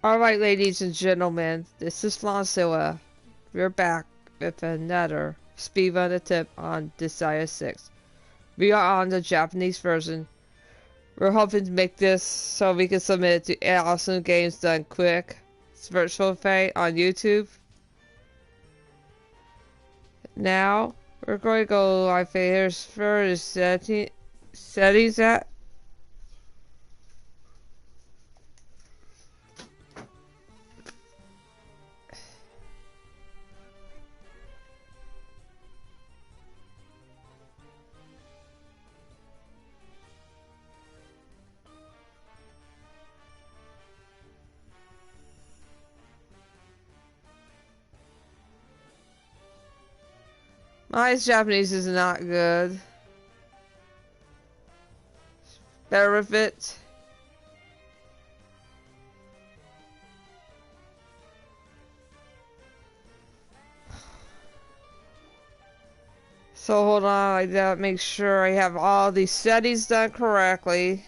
Alright, ladies and gentlemen, this is Lanzilla. We're back with another speedrun attempt on Disgaea 6. We are on the Japanese version. We're hoping to make this so we can submit it to Awesome Games Done Quick. It's virtual fate on YouTube. Now, we're going to go, I think here's first settings at. My Japanese is not good. Bear with it. So hold on, I gotta make sure I have all these settings done correctly.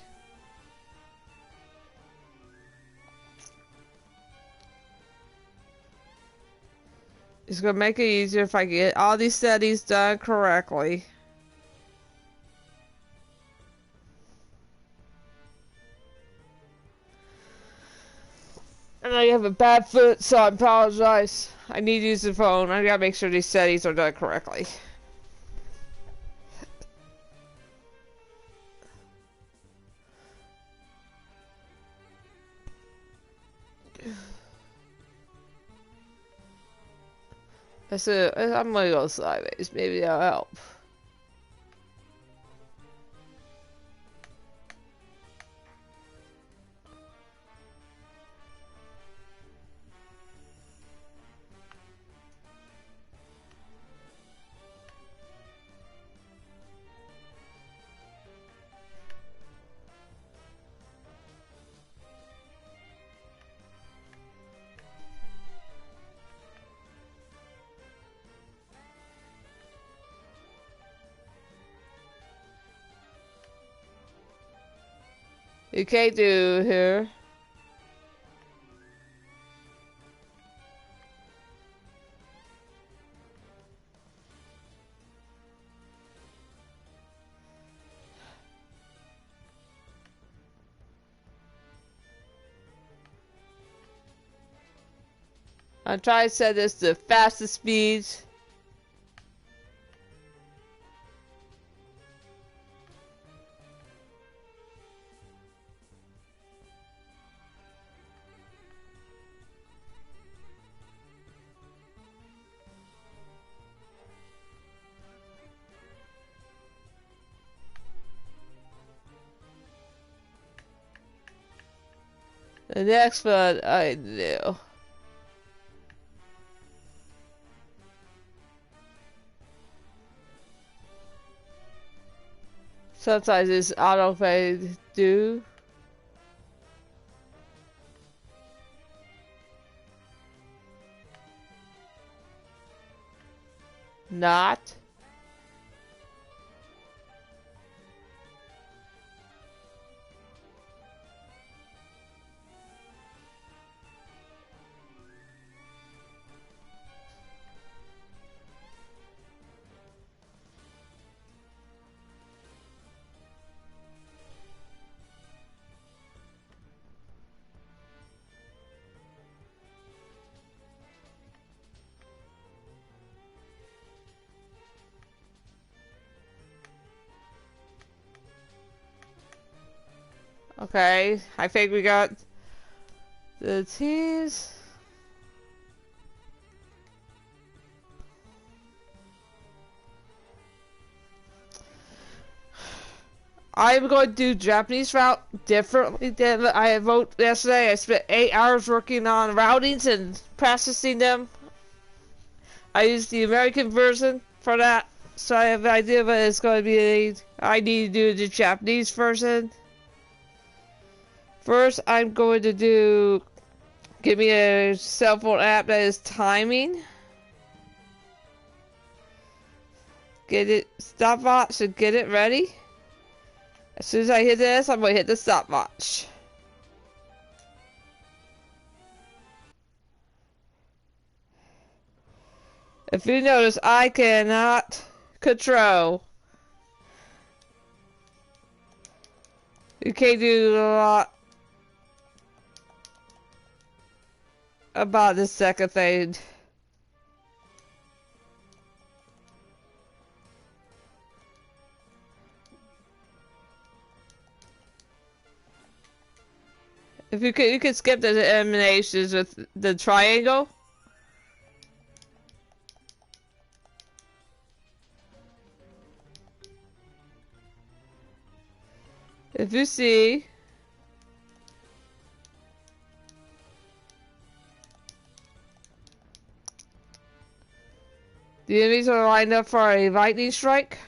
It's gonna make it easier if I get all these settings done correctly. And I have a bad foot, so I apologize. I need to use the phone. I gotta make sure these settings are done correctly. I'm gonna go sideways. Maybe that'll help. You can't do here. I'm trying to set this to fastest speeds. The next one I knew. Sometimes it's autoplay do. Not. Okay, I think we got the T's. I'm going to do Japanese route differently than I wrote yesterday. I spent 8 hours working on routings and processing them. I used the American version for that, so I have an idea what it's going to be. I need to do the Japanese version. First, I'm going to give me a cell phone app that is timing. Get it, stopwatch, and get it ready. As soon as I hit this, I'm going to hit the stopwatch. If you notice, I cannot control. You can't do a lot about this second thing. If you could skip the eliminations with the triangle. If you see, the enemies are lined up for a lightning strike.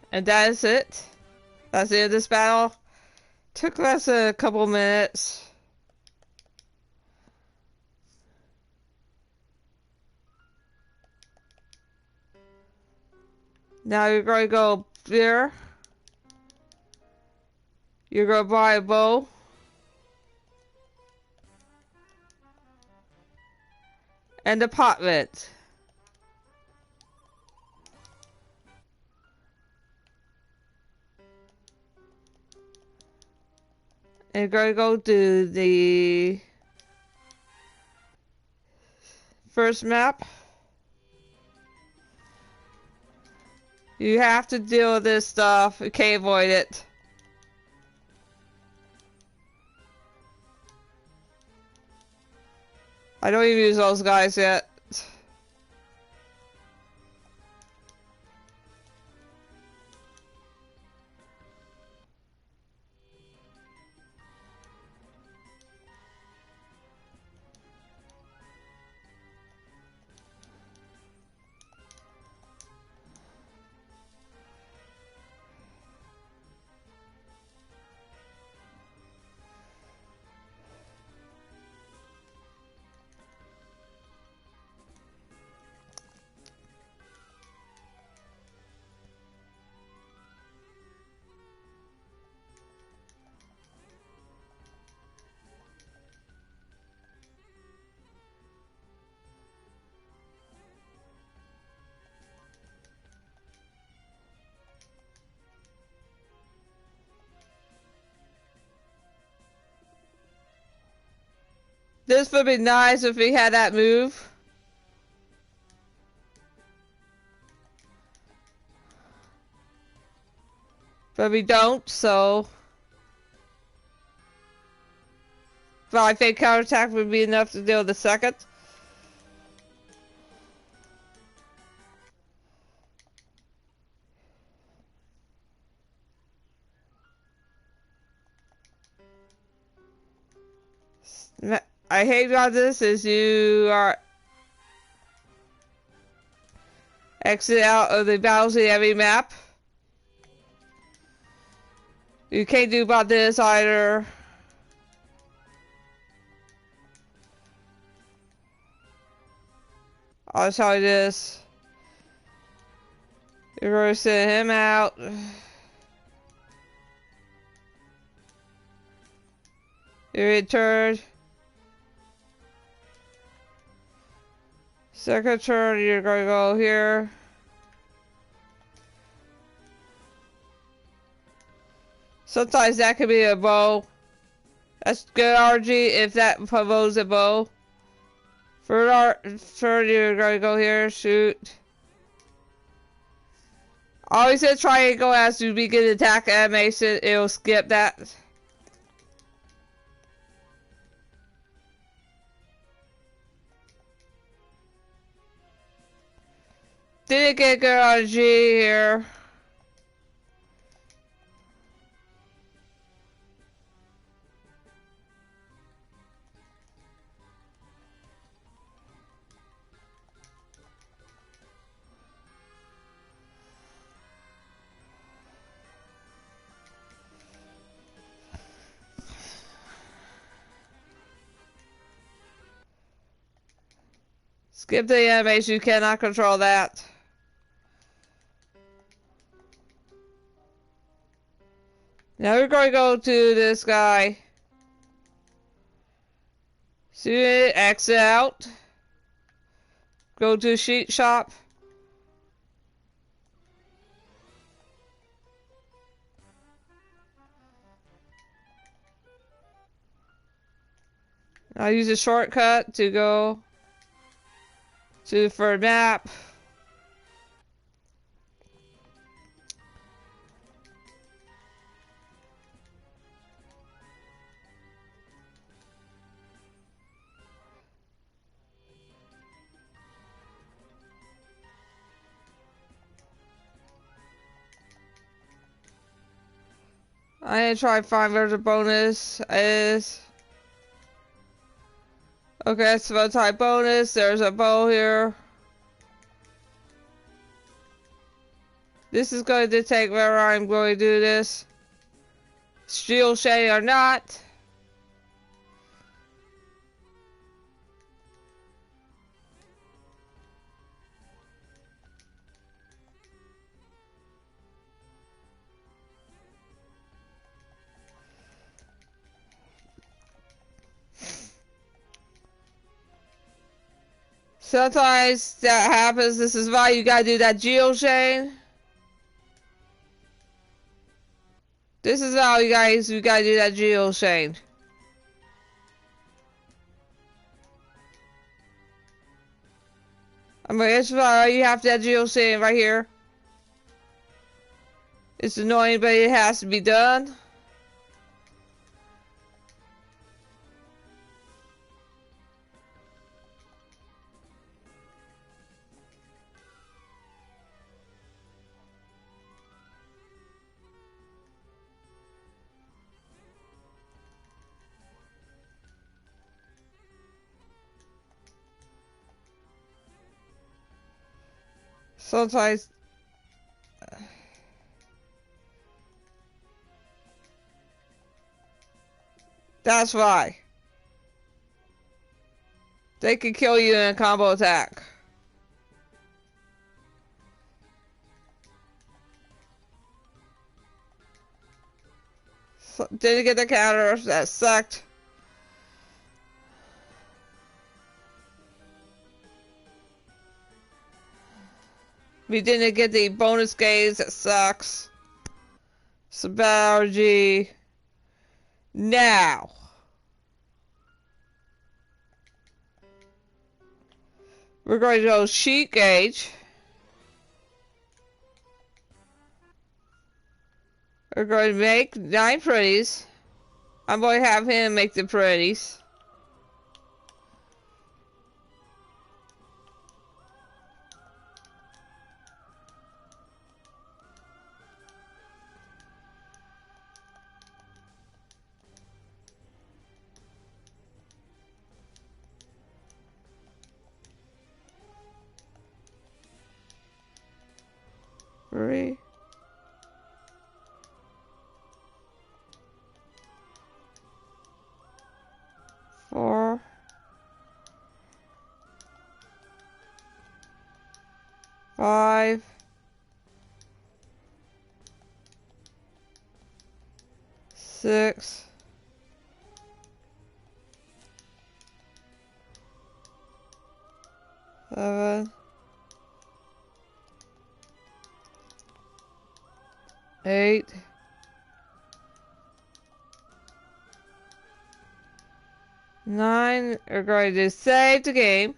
And that is it. That's the end of this battle. Took us a couple minutes. Now you're going to go there. You're going to buy a bow. And a pot vent. And you're going to go to the first map. You have to deal with this stuff. You can't avoid it. I don't even use those guys yet. This would be nice if we had that move. But we don't, so... But I think counterattack would be enough to deal with the second. I hate about this is you are exit out of the battles in every map. You can't do about this either. I'll tell you this. You're going to send him out. You're in turn. Second turn, you're going to go here. Sometimes that could be a bow. That's good RG if that provokes a bow. Third you're going to go here, shoot. Always hit triangle as you begin attack animation, it'll skip that. Didn't get good on G here. Skip the animation, you cannot control that. Now we're going to go to this guy. See, exit out. Go to sheet shop. I'll use a shortcut to go to for map. I need to try and find where the bonus is. Okay, it's about type bonus. There's a bow here. This is going to take where I'm going to do this. Steel shade or not. Sometimes that happens. This is why you gotta do that geo chain. This is how you gotta do that geo chain. I mean, it's why you have that geo chain right here. It's annoying, but it has to be done. Sometimes that's why they can kill you in a combo attack. So, didn't get the counter. That sucked. We didn't get the bonus gaze. That sucks. Symbology. Now. We're going to go sheet gauge. We're going to make 9 pretties. I'm going to have him make the pretties. Three. 4. 5. 6. 7. 8. 9. We're going to save the game.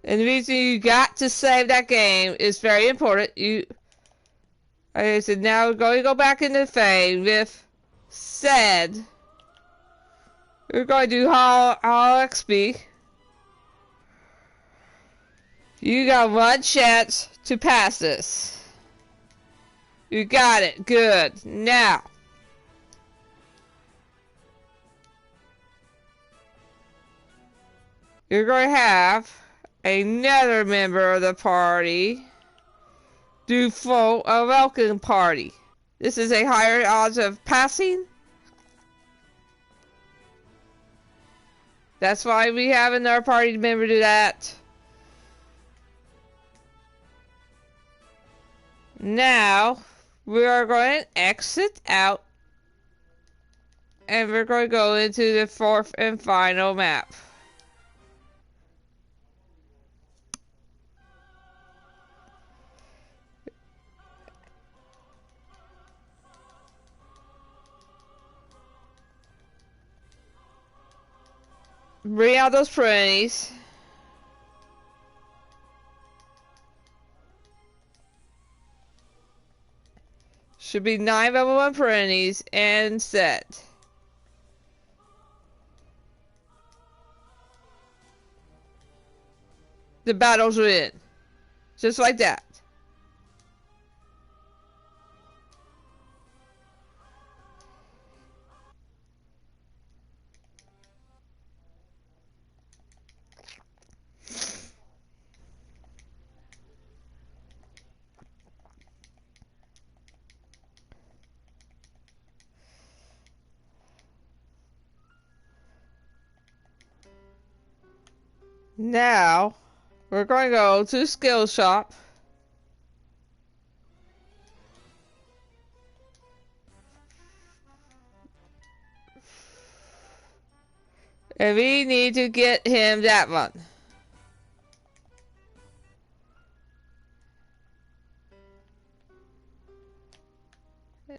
And the reason you got to save that game is very important. I said, now we're going to go back into the fade with said. We're going to do all XP. You got 1 chance to pass this. You got it. Good. Now. You're going to have another member of the party to throw a welcome party. This is a higher odds of passing. That's why we have another party member do that. Now, we are going to exit out. And we're going to go into the fourth and final map. Bring out those pennies. Should be 9 level 1 pennies and set. The battles are in. Just like that. Now, we're going to go to skill shop. And we need to get him that one.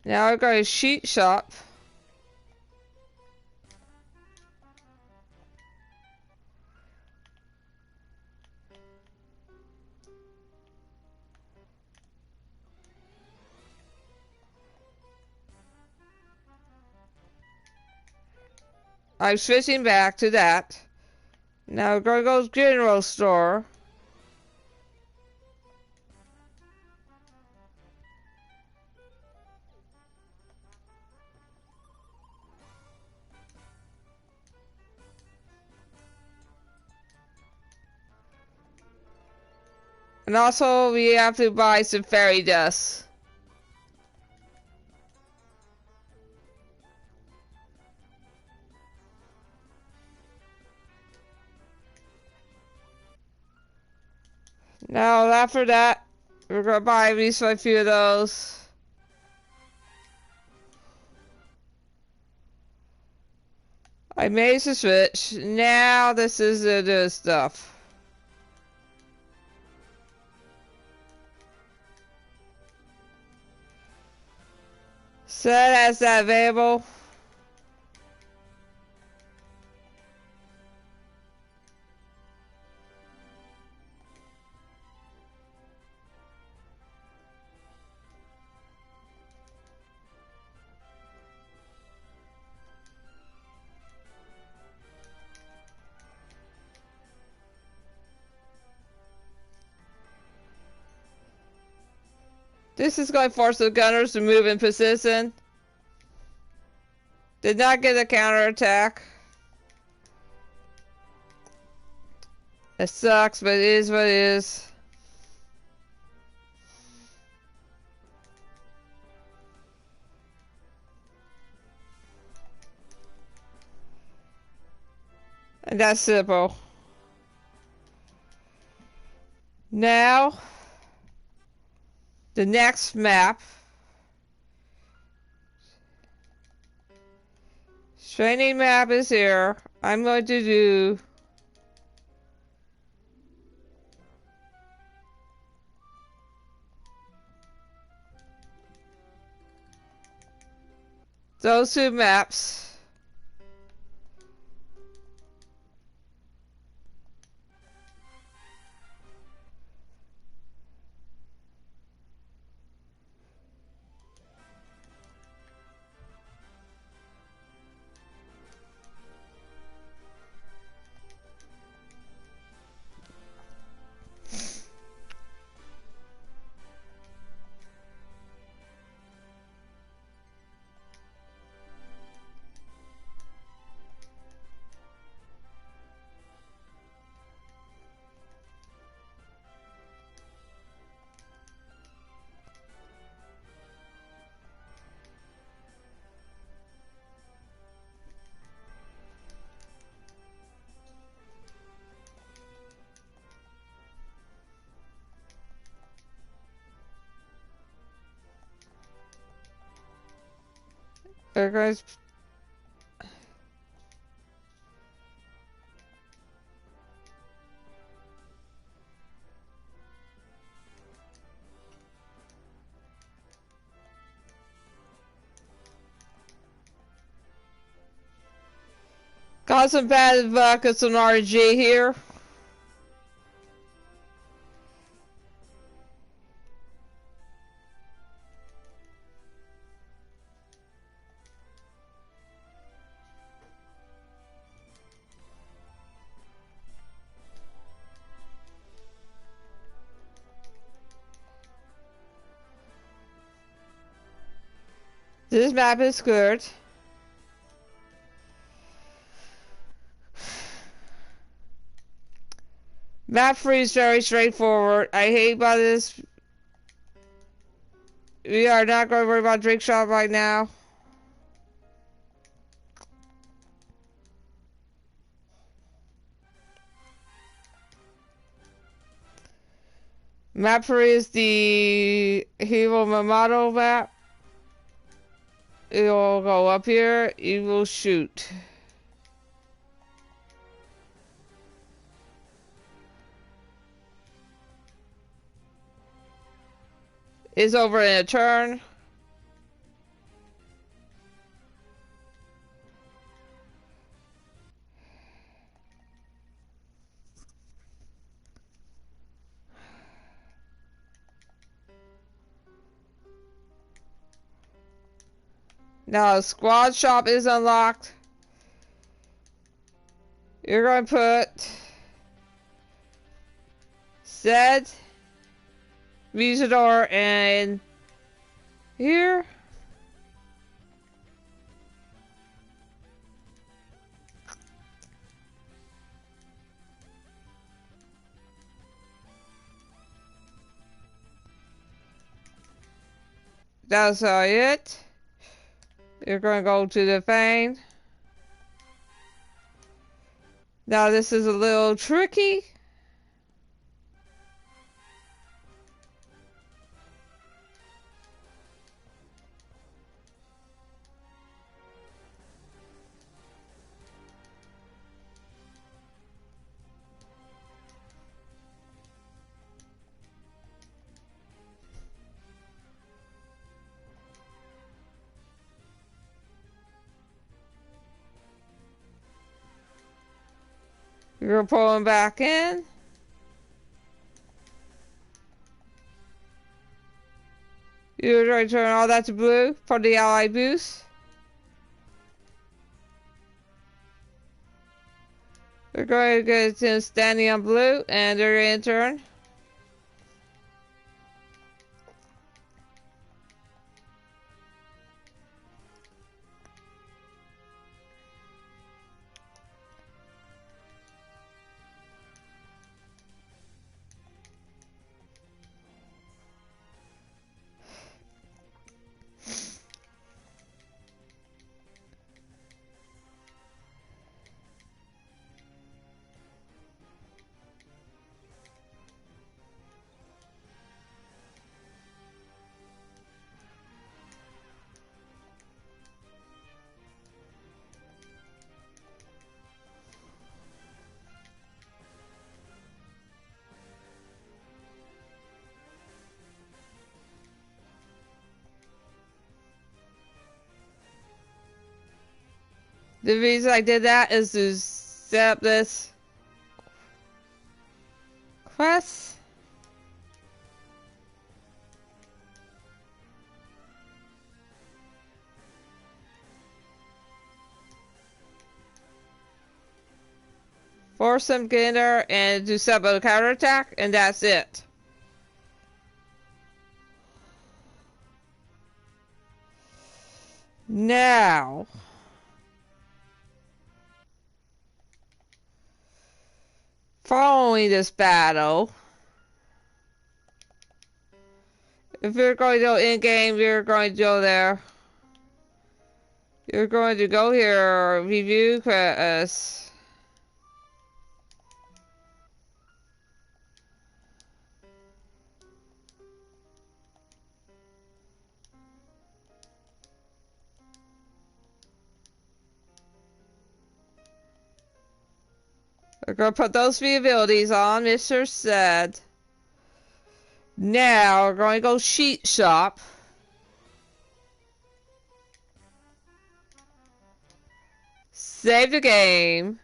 Now we're going to sheet shop. I'm switching back to that. Now we're going to go to general store. And also we have to buy some fairy dust. Now after that, we're going to buy at least a few of those. I made the switch. Now this is the stuff. Set as that available. This is going to force the gunners to move in position. Did not get a counterattack. It sucks, but it is what it is. And that's simple. Now, the next map. Training map is here. I'm going to do those two maps. There goes. Got some bad luck with some RG here. This map is good. Map 3 is very straightforward. I hate about this. We are not going to worry about drink shop right now. Map 3 is the Hero Mamato map. You'll go up here, you will shoot. It's over in a turn. Now, squad shop is unlocked. You're going to put set Musador and here. That's it. You're going to go to the thing. Now this is a little tricky. You're pulling back in. You're going to turn all that to blue for the ally boost. We're going to get to standing on blue and they're going to turn. The reason I did that is to set up this quest. Force them get in there and do set up a counterattack, and that's it. Now, following this battle, if you're going to go in-game, you're going to go there. You're going to go here, review credits. We're gonna put those three abilities on Mr. Said. Now we're going to go sheet shop. Save the game.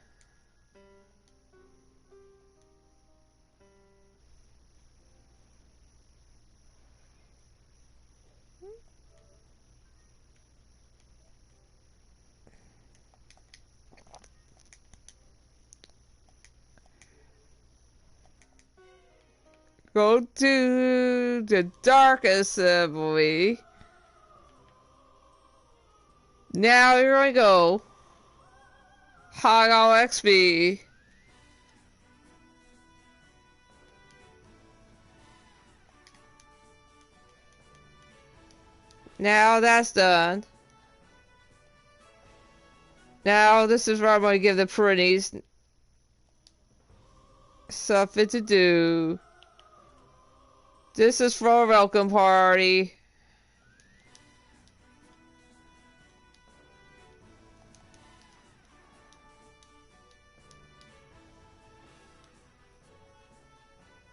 Go to the Dark Assembly. Now you're going to go Hog all XP. Now that's done. Now this is where I'm going to give the pretties something to do. This is for a welcome party.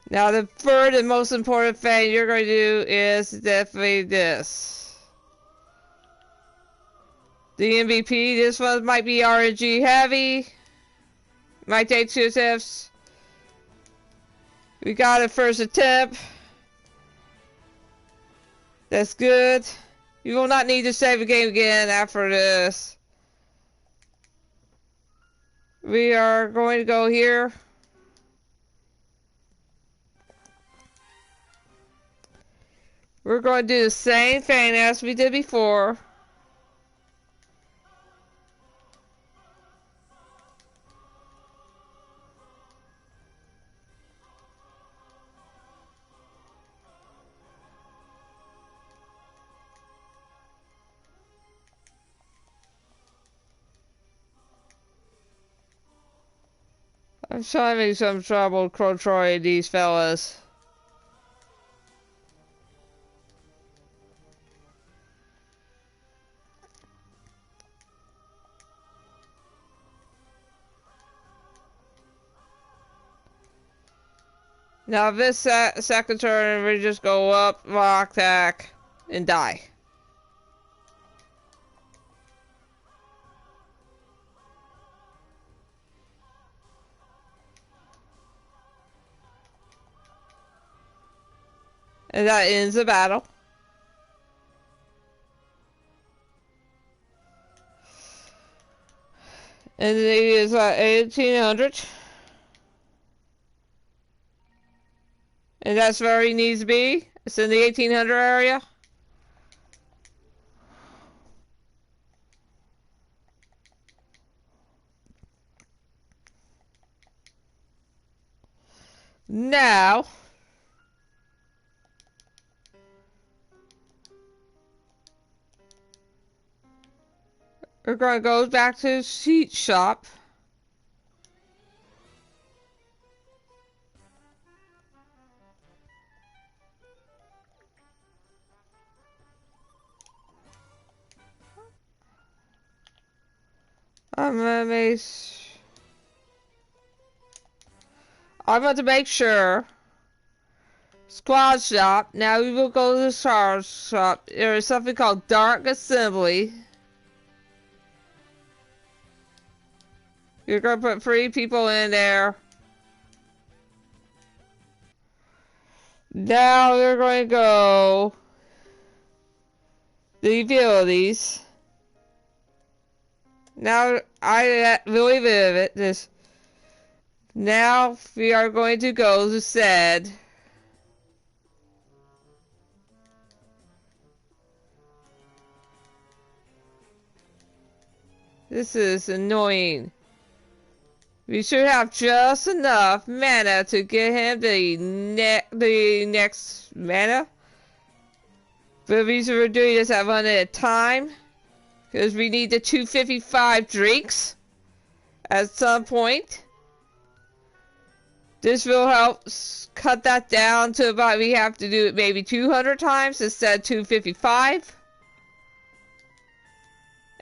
Now the third and most important thing you're going to do is definitely this. The MVP, this one might be RNG heavy. Might take 2 attempts. We got it first attempt. That's good. You will not need to save the game again after this. We are going to go here. We're going to do the same thing as we did before. I'm having some trouble controlling these fellas. Now this second turn, we just go up, rock, attack, and die. And that ends the battle. And it is 1800. And that's where he needs to be. It's in the 1800 area. Now, we're going to go back to the sheet shop. I'm going to make sure. Squad shop. Now we will go to the squad shop. There is something called Dark Assembly. You're going to put 3 people in there. Now they're going to go the abilities. Now I really live it. This. Now we are going to go to said. This is annoying. We should have just enough mana to get him the next mana. But the reason we're doing this at 1 at a time, because we need the 255 drinks at some point. This will help cut that down to about, we have to do it maybe 200 times instead of 255.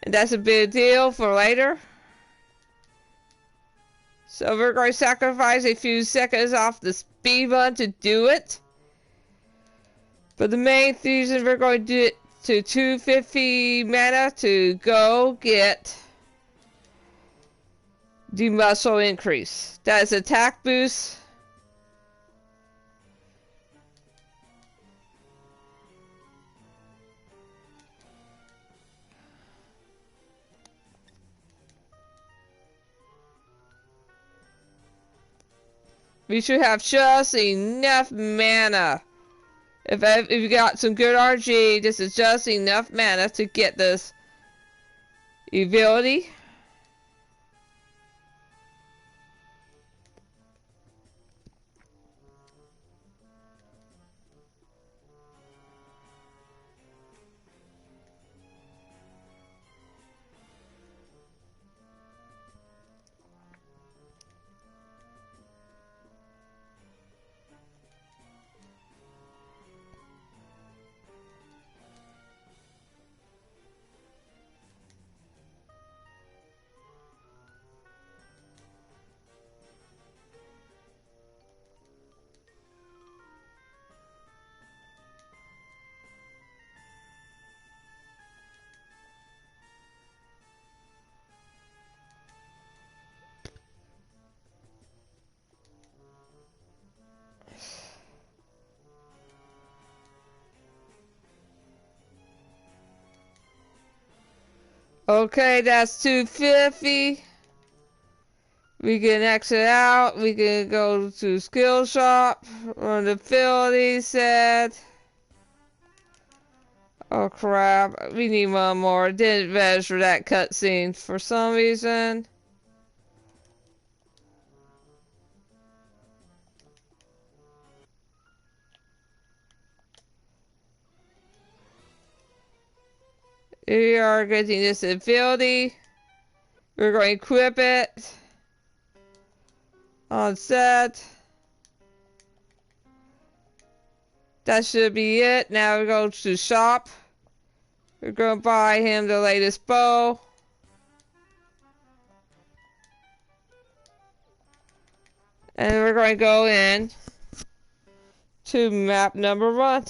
And that's a big deal for later. So we're going to sacrifice a few seconds off the speed run to do it. But the main reason we're going to do it to 250 mana to go get the muscle increase. That is attack boost. We should have just enough mana. If you got some good RG, this is just enough mana to get this ability. Okay, that's 250. We can exit out. We can go to skill shop. On the ability set. Oh crap, we need one more. Didn't register that cutscene for some reason. We are getting this ability. We're going to equip it. On set. That should be it. Now we go to shop. We're going to buy him the latest bow. And we're going to go in to map number 1.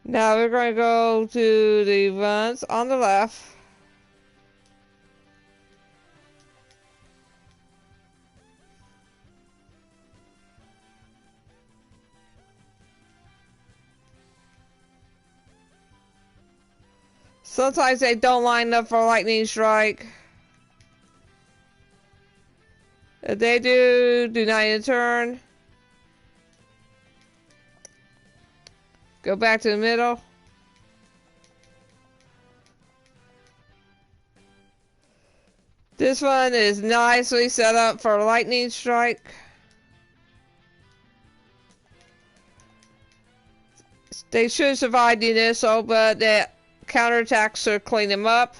Now we're going to go to the ones on the left. Sometimes they don't line up for lightning strike. If they do not end turn. Go back to the middle. This one is nicely set up for lightning strike. They should survive the initial, but the counterattacks should clean them up.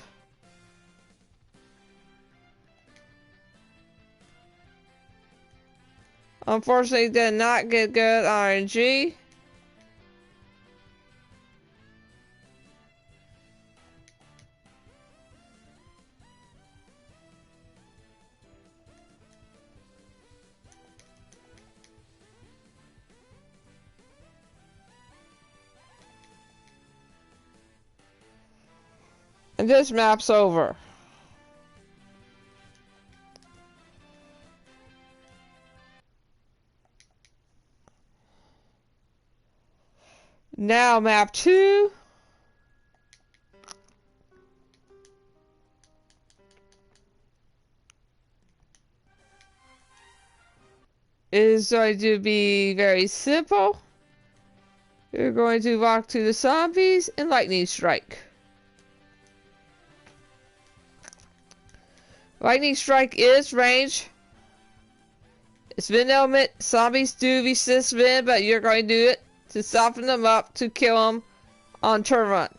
Unfortunately, did not get good RNG. And this map's over. Now map 2. Is going to be very simple. You're going to walk to the zombies and lightning strike. Lightning strike is range. It's wind element. Zombies do resist wind, but you're going to do it to soften them up to kill them on turn run.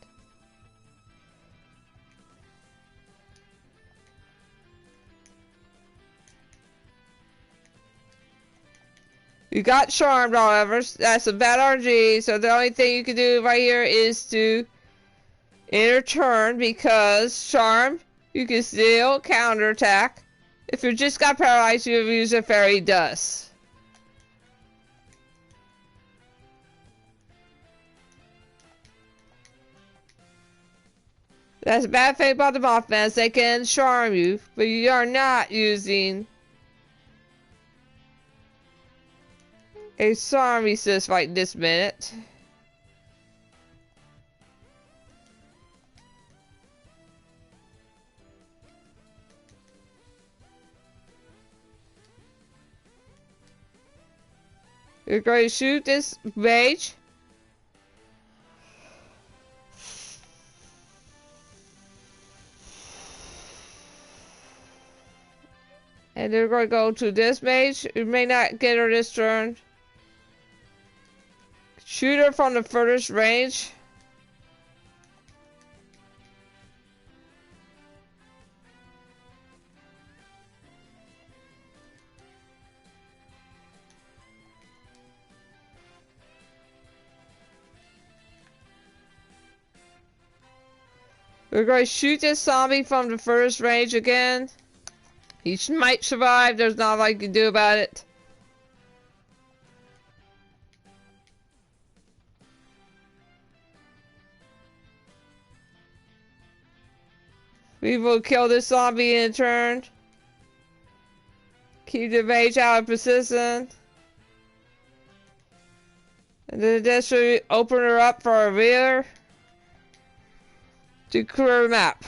You got charmed, however. That's a bad RG, so the only thing you can do right here is to in return, because charm, you can still counterattack. If you just got paralyzed, you use a fairy dust. That's a bad thing about the Mothman, they can charm you, but you are not using a charm resist right this minute. You're going to shoot this mage. And they're going to go to this mage. You may not get her this turn. Shoot her from the furthest range. We're going to shoot this zombie from the furthest range again. He might survive. There's not a lot you can do about it. We will kill this zombie in turn. Keep the mage out of position. And then this should open her up for a rear to clear the map.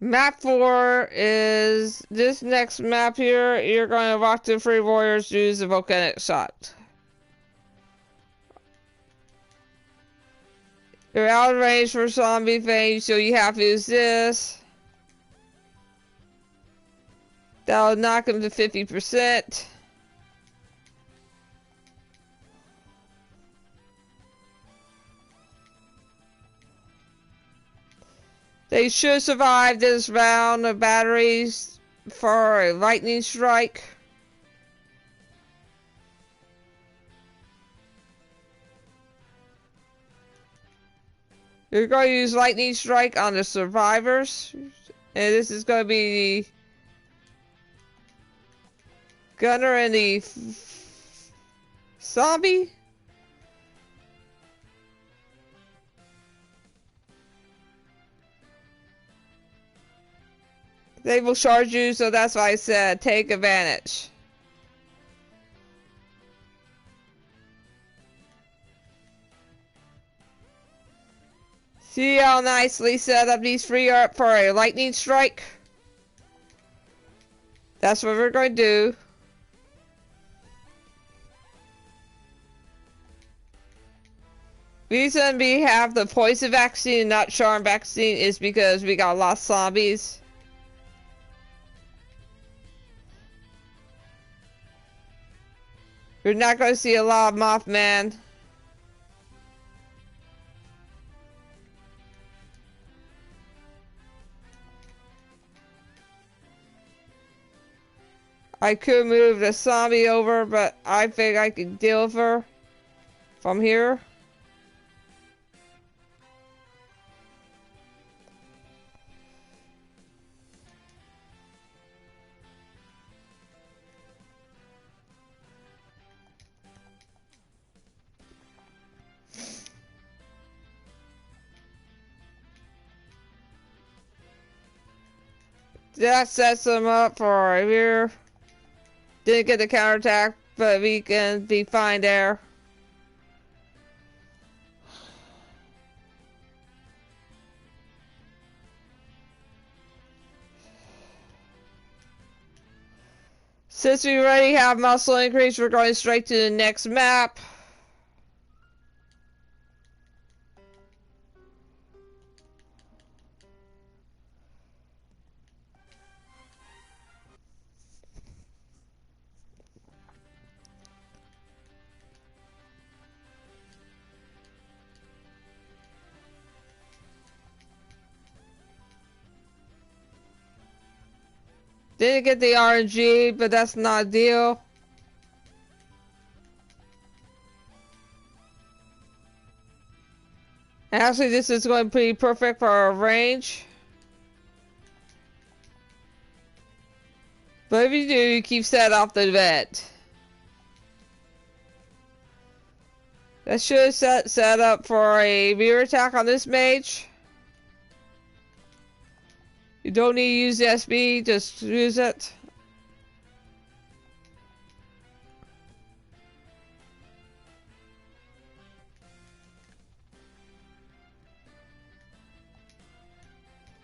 Map 4 is this next map here. You're going to walk the three warriors, use the volcanic shot. You're out of range for zombie phase, so you have to use this. That'll knock him to 50%. They should survive this round of batteries for a lightning strike. You're going to use lightning strike on the survivors. And this is going to be the gunner and the zombie. They will charge you, so that's why I said take advantage. See how nicely set up these three are up for a lightning strike? That's what we're going to do. Reason we have the poison vaccine and not charm vaccine is because we got lost zombies. You're not going to see a lot of Mothman. I could move the zombie over, but I think I can deal with her from here. That sets them up for here. Didn't get the counterattack, but we can be fine there. Since we already have muscle increase, we're going straight to the next map. Didn't get the RNG, but that's not a deal. Actually, this is going to be perfect for our range. But if you do, you keep set off the vet. That should set up for a mirror attack on this mage. You don't need to use the SB, just use it.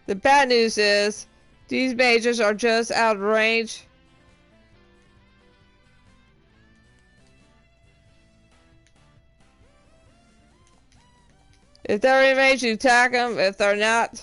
The bad news is, these mages are just out of range. If they're in range, you attack them. If they're not,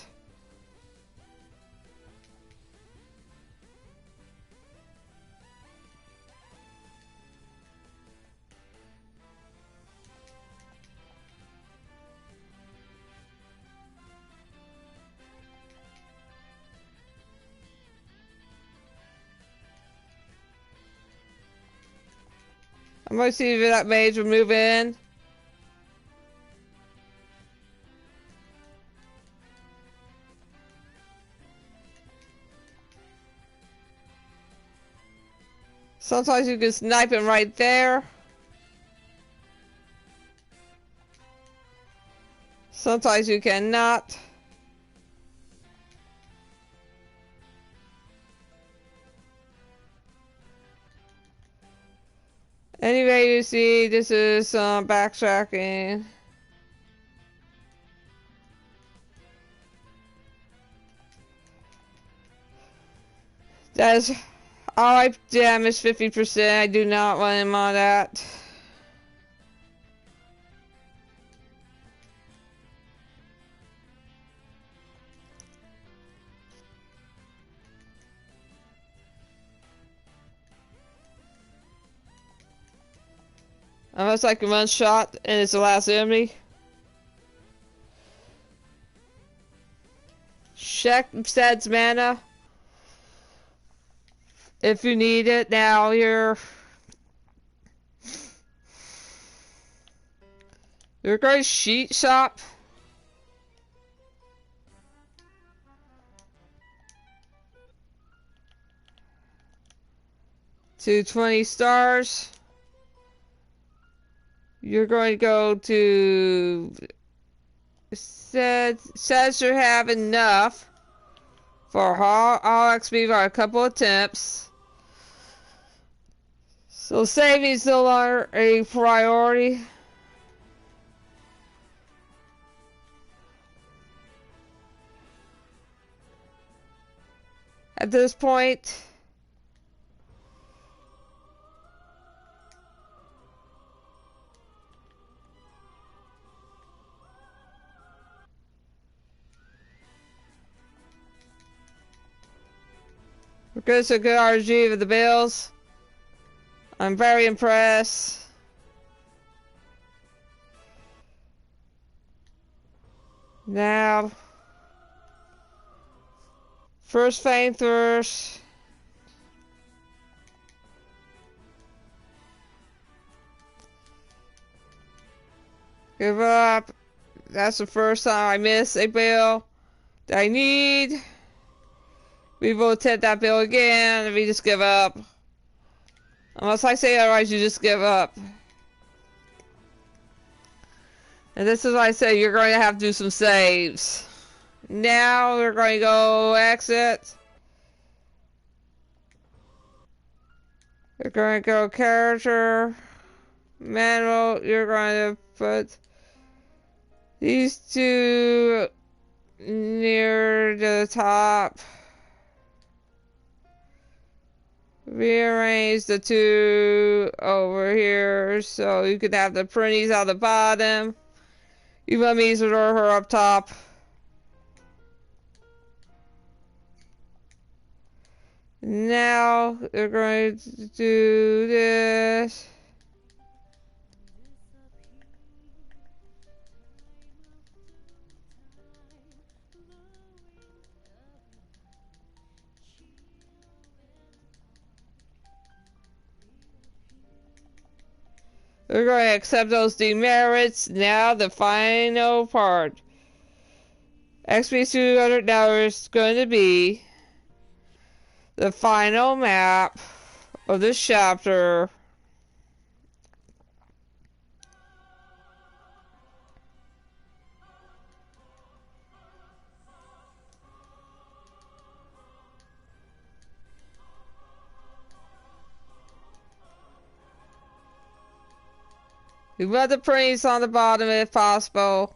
I'm going to see if that mage will move in. Sometimes you can snipe him right there. Sometimes you cannot. Anyway, you see, this is some backtracking. That's alright, damage 50%. I do not want him on that. Unless I can one shot and it's the last enemy. Check Sed's mana if you need it. Now you're going to sheet shop. To 20 stars. You're going to go to says you have enough for all XP for a couple attempts. So saving is no longer a priority. At this point, because of good RG with the Bills, I'm very impressed. Now, first flamethrowers. Give up. That's the first time I miss a bill that I need. We will attempt that bill again and we just give up. Unless I say otherwise, you just give up. And this is why I say you're going to have to do some saves. Now we're going to go exit. We're going to go character. Manual. You're going to put these two near the top. Rearrange the two over here so you can have the printies on the bottom. You want me to throw her up top. Now we're going to do this. We're going to accept those demerits. Now the final part. XP200 now is going to be the final map of this chapter. We want the prints on the bottom if possible.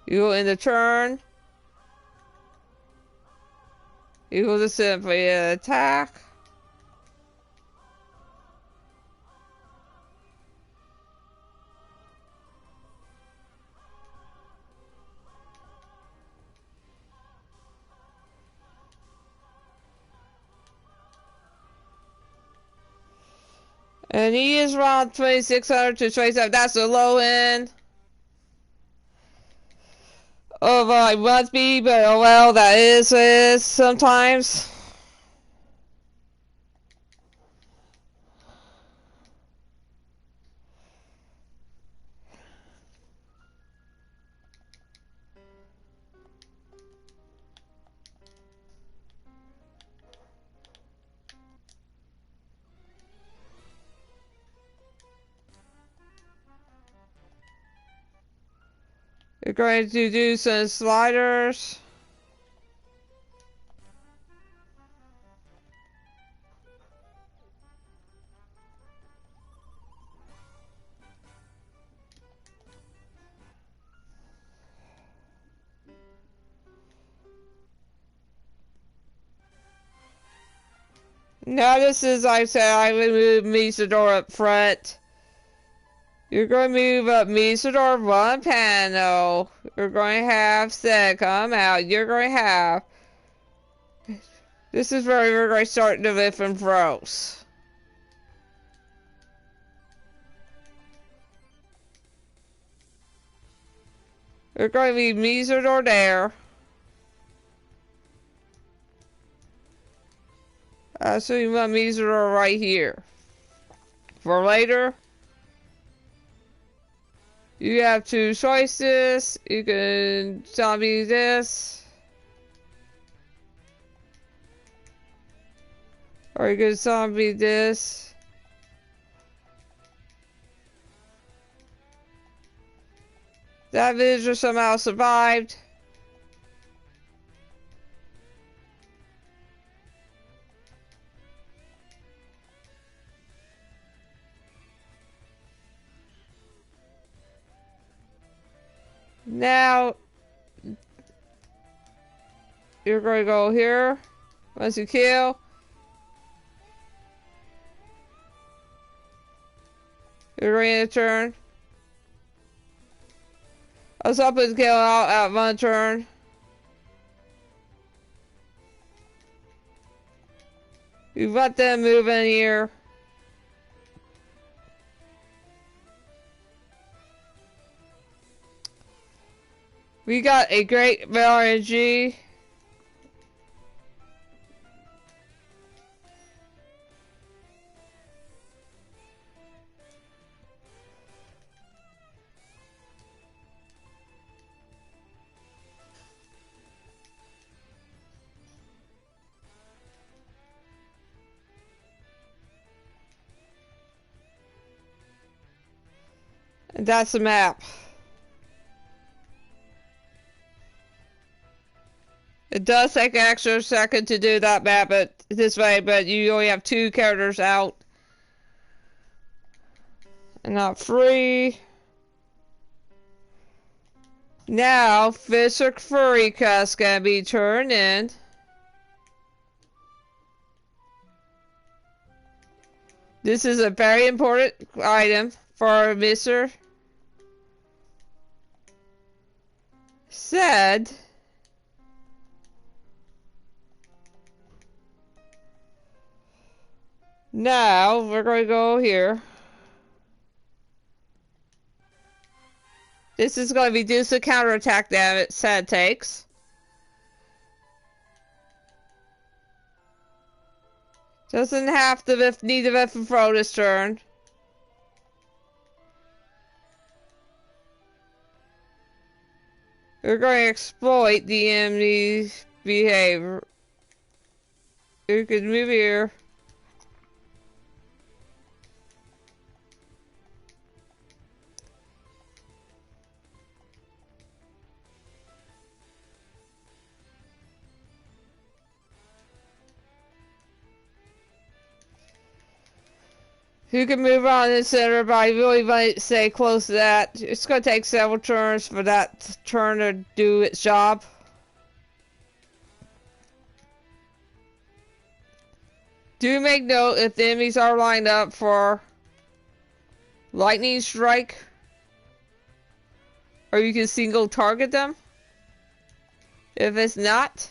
You go in the turn. You go to simply attack. And he is around 2600 to 27. That's the low end of it must be, but oh well, that is sometimes. We're going to do some sliders. Now this is, like I said, I would move Misador up front. You're going to move up Misador one panel. You're going to have Seth come out. You're going to have... This is where we're going to start the different throws. We're going to be Misador there. So you want Misador right here. For later... You have two choices. You can zombie this. Or you can zombie this. That villager somehow survived. Now, you're going to go here. Once you kill, you're going to turn. I was up and kill out at one turn. You let them move in here. We got a great RNG. And that's the map. It does take an extra second to do that map this way, but you only have 2 characters out. And not 3. Now, Fisher Furry Cuss can be turned in. This is a very important item for Mr. Said. Now, we're going to go here. This is going to reduce the counterattack damage it takes. Doesn't have to need a weapon throw this turn. We're going to exploit the enemy's behavior. You can move here. You can move on in the center, but I really want to stay close to that. It's going to take several turns for that turn to do its job. Do make note if the enemies are lined up for lightning strike, or you can single target them. If it's not,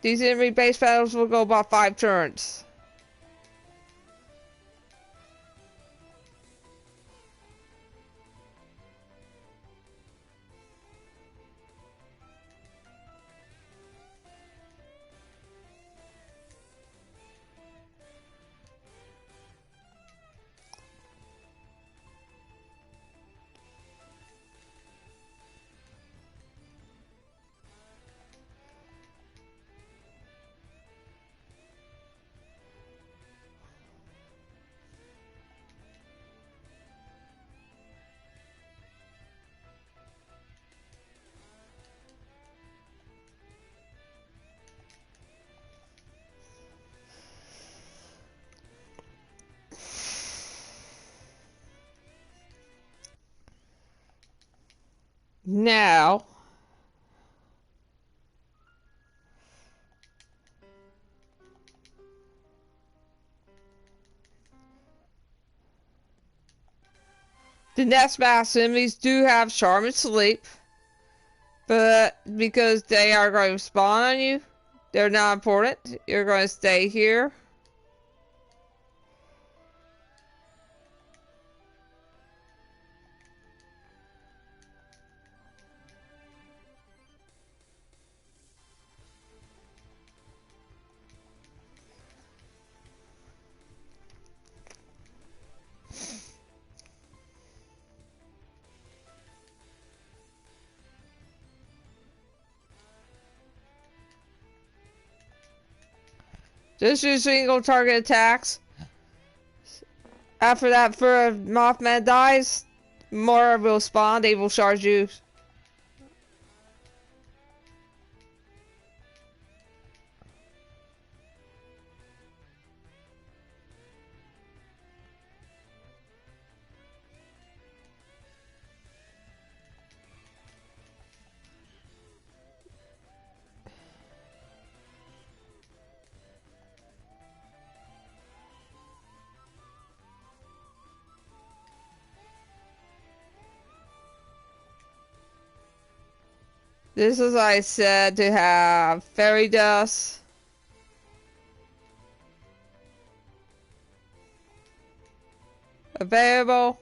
these enemy base battles will go about 5 turns. Now, the next mass enemies do have charm and sleep, but because they are going to spawn on you, they're not important. You're going to stay here. Just use single target attacks. After that, for Mothman dies, more will spawn. They will charge you. This is, I said, to have fairy dust. Available.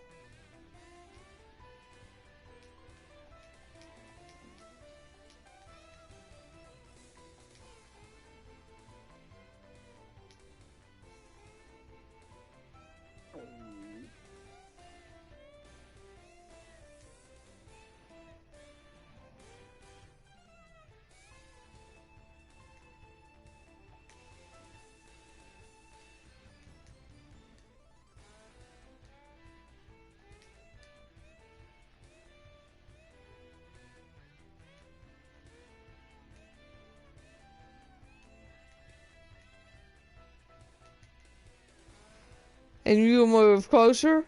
And you move closer.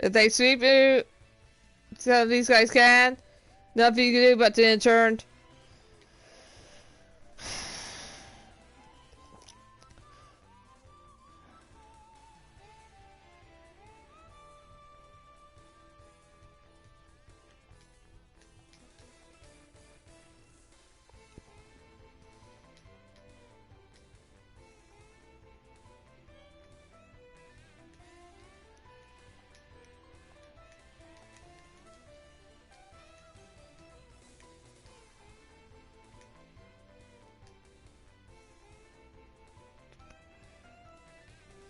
If they sweep you, some of these guys can. Nothing you can do but to intern.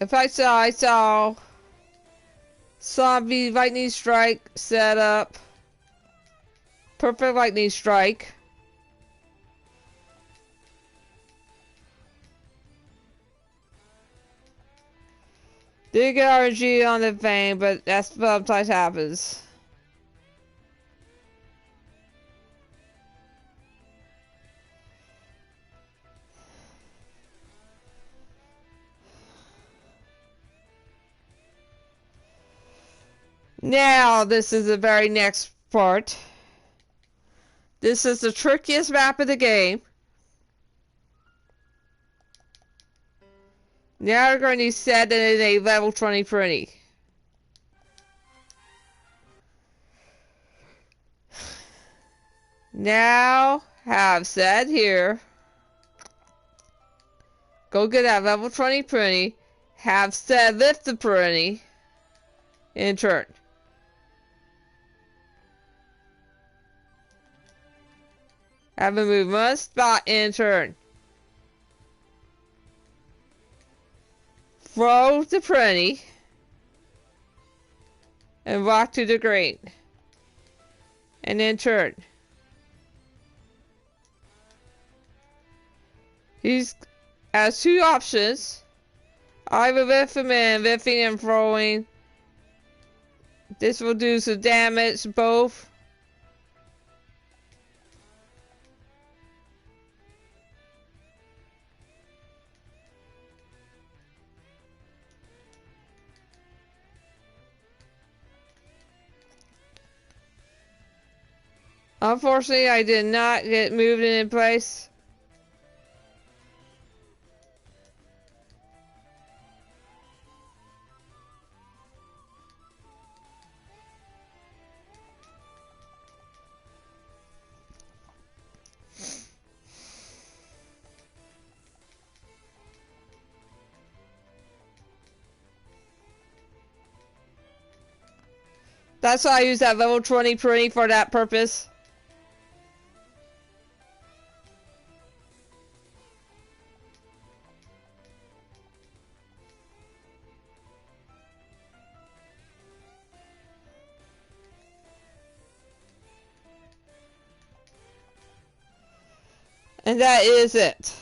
If I saw zombie lightning strike set up. Perfect lightning strike. Did get RNG on the vein, but that's sometimes happens. Now, this is the very next part. This is the trickiest map of the game. Now we're going to set it in a level 20 printy. Now, have said here. Go get that level 20 printy. Have said lift the printy. In turn. Have a move one spot in turn. Throw the printy. And walk to the green. And then turn. He has two options. Either lift him in, lifting and throwing. This will do some damage, both. Unfortunately, I did not get moved in place. That's why I use that level 20 printy for that purpose. And that is it.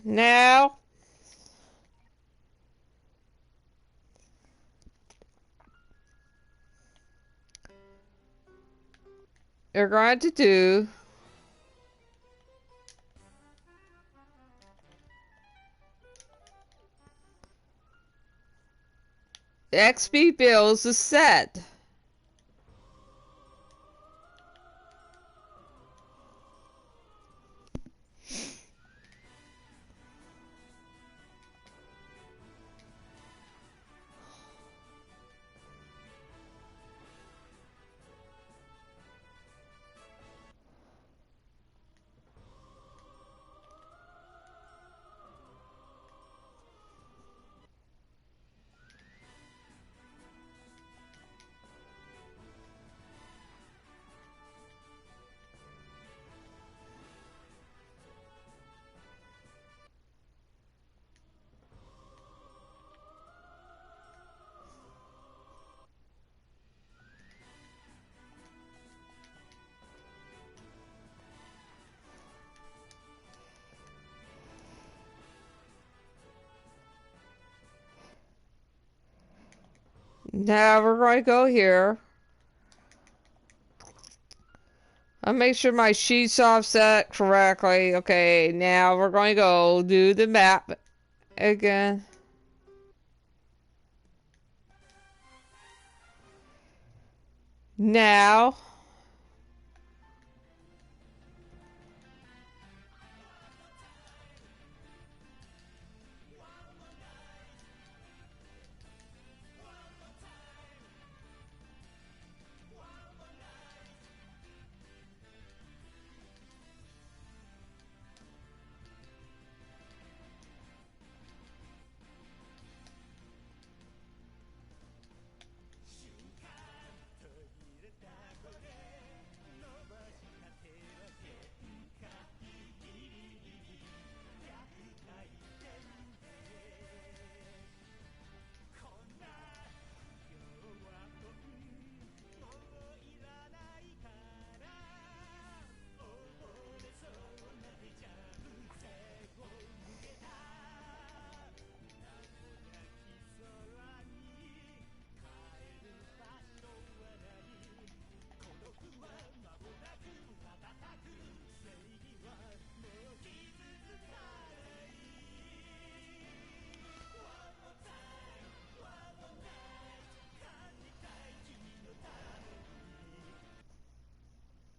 Now, you're going to do XP bills is set. Now we're going to go here. I'll make sure my sheet's offset correctly. Okay, now we're going to go do the map again. Now,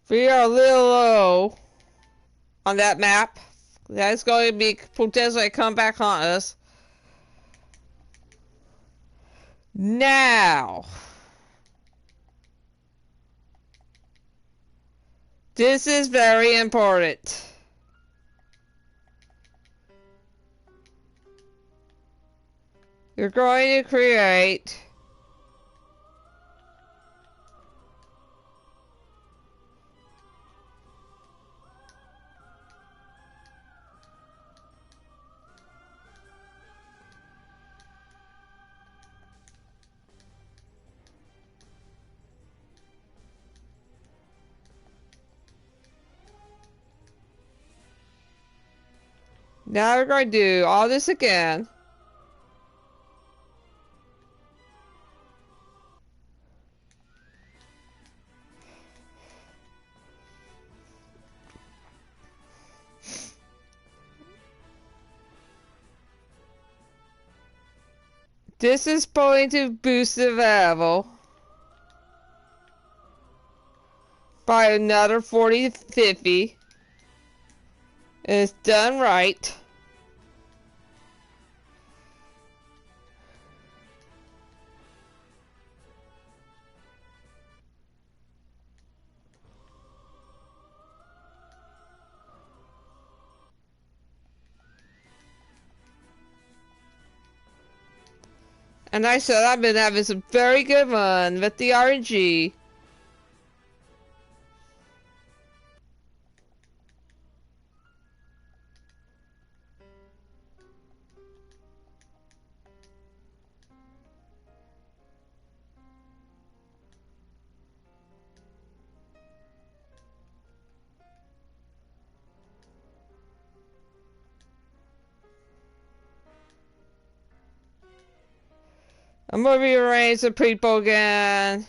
we are a little low on that map. That's going to be potentially come back on us. Now, this is very important. You're going to create now we're going to do all this again. This is going to boost the level by another 40 to 50. And it's done right. And I said I've been having some very good fun with the RNG. I'm gonna rearrange the people again.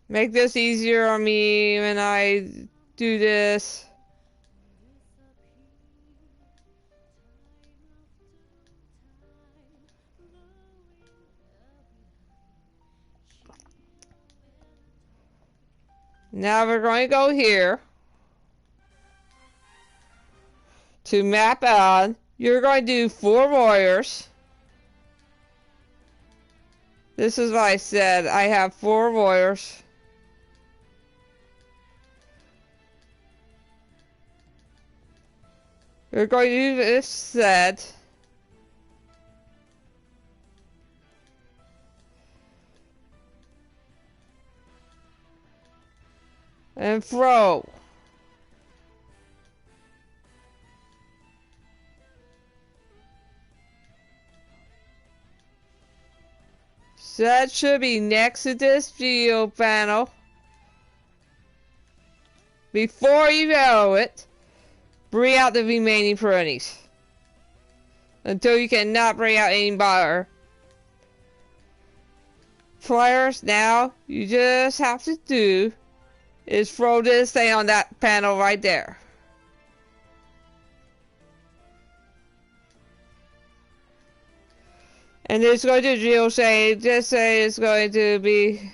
Make this easier on me when I do this. Now we're going to go here to map on. You're going to do 4 warriors. This is what I said. I have 4 warriors. We're going to do this set. And throw. So that should be next to this video panel. Before you know it, bring out the remaining ponies. Until you cannot bring out any more. Players, now you just have to do is throw this thing on that panel right there. And it's going to just say it's going to be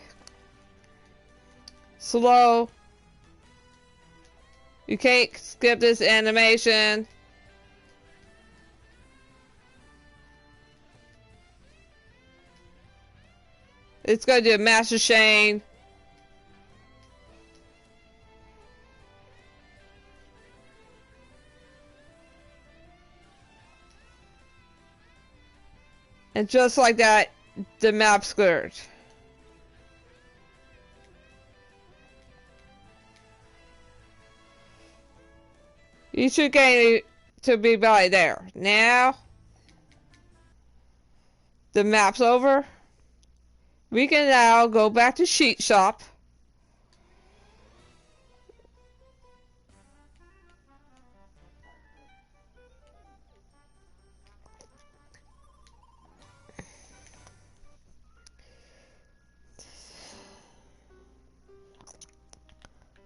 slow. You can't skip this animation. It's going to do a master chain. And just like that, the map's cleared. You should get it to be right there. Now, the map's over. We can now go back to Sheet Shop.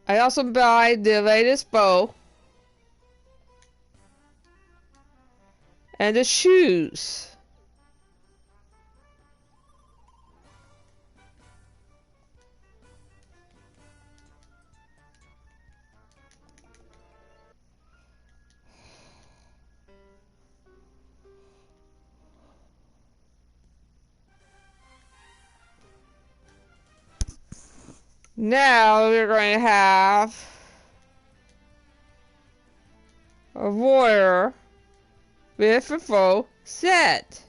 I also buy the latest bow. And the shoes. Now we're going to have a warrior with a full set.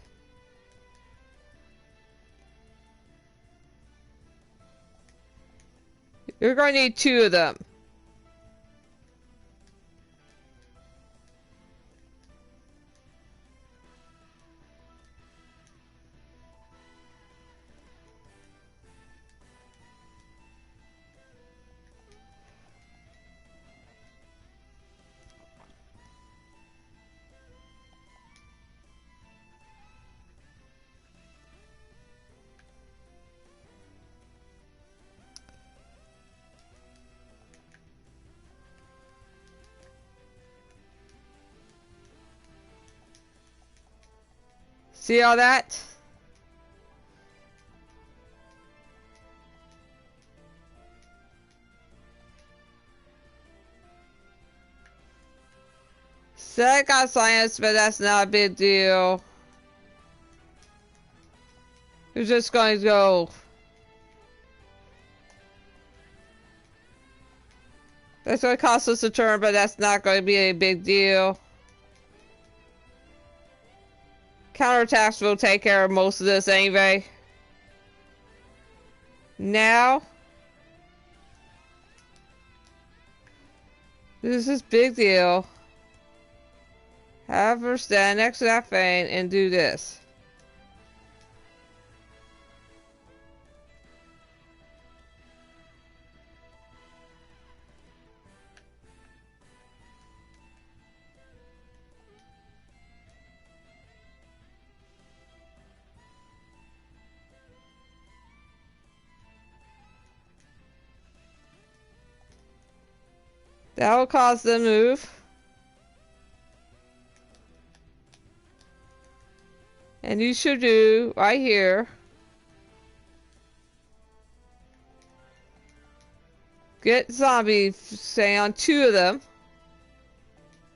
You're going to need 2 of them. See all that? So I got science, but that's not a big deal. We're just going to go. That's going to cost us a turn, but that's not going to be a big deal. Counterattacks will take care of most of this anyway. Now, this is big deal. Have her stand next to that thing and do this. That will cause them to move. And you should do right here. Get zombie, say on 2 of them.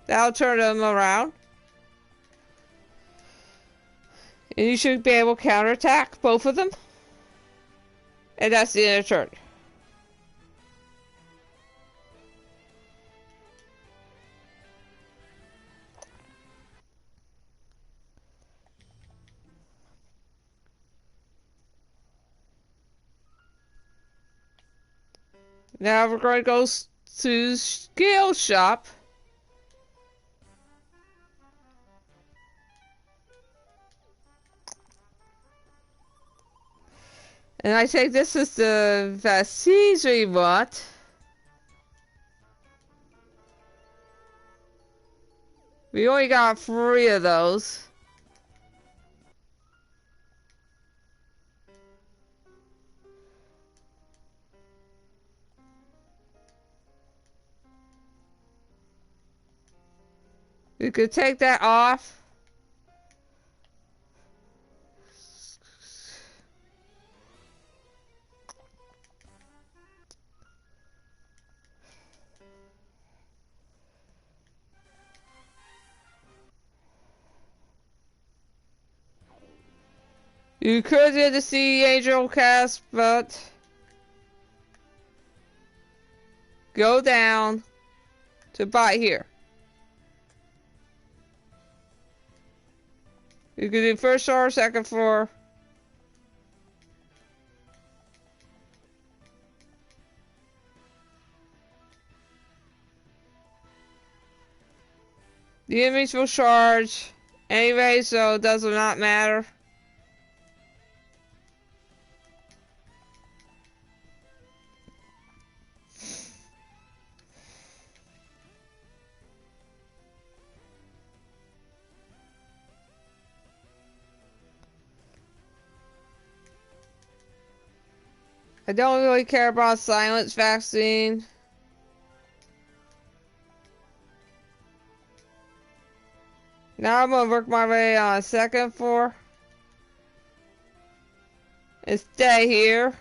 That'll turn them around. And you should be able to counterattack both of them. And that's the end of the turn. Now we're going to go to Scale Shop. And I think this is the vaccines we want. We only got 3 of those. We could take that off. You could get to see Angel cast, but go down to buy here. You can do first floor, second floor. The enemies will charge anyway, so it does not matter. I don't really care about silence vaccine. Now I'm gonna work my way on second floor and stay here.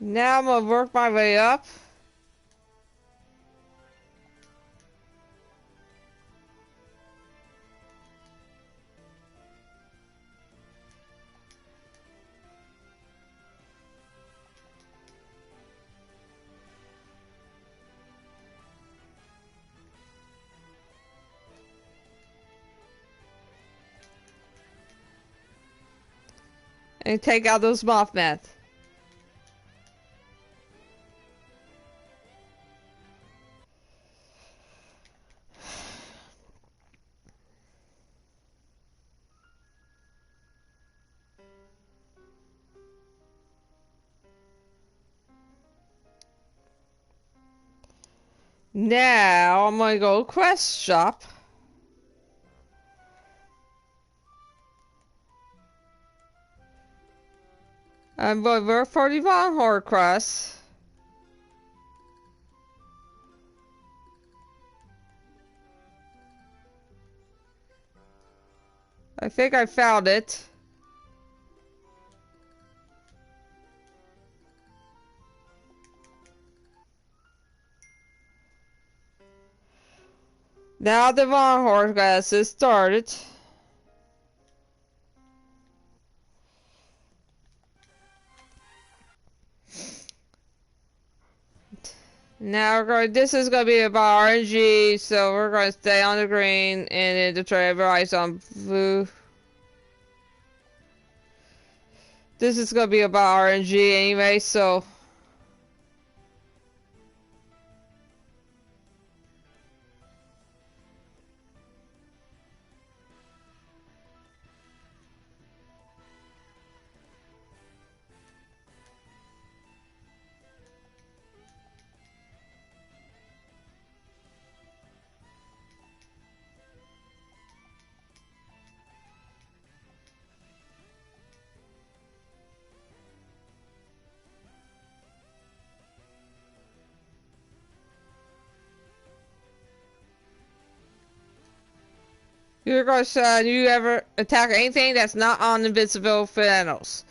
Now I'm gonna work my way up. And take out those Mothmen. Now I'm gonna go quest shop. I'm going to work for the Von Horde quest. I think I found it. Now the Von Horde quest is started. Now we're going. This is going to be about RNG, so we're going to stay on the green and then to try everybody's on blue. This is going to be about RNG anyway, so. You're going to you ever attack anything that's not on invincible panels.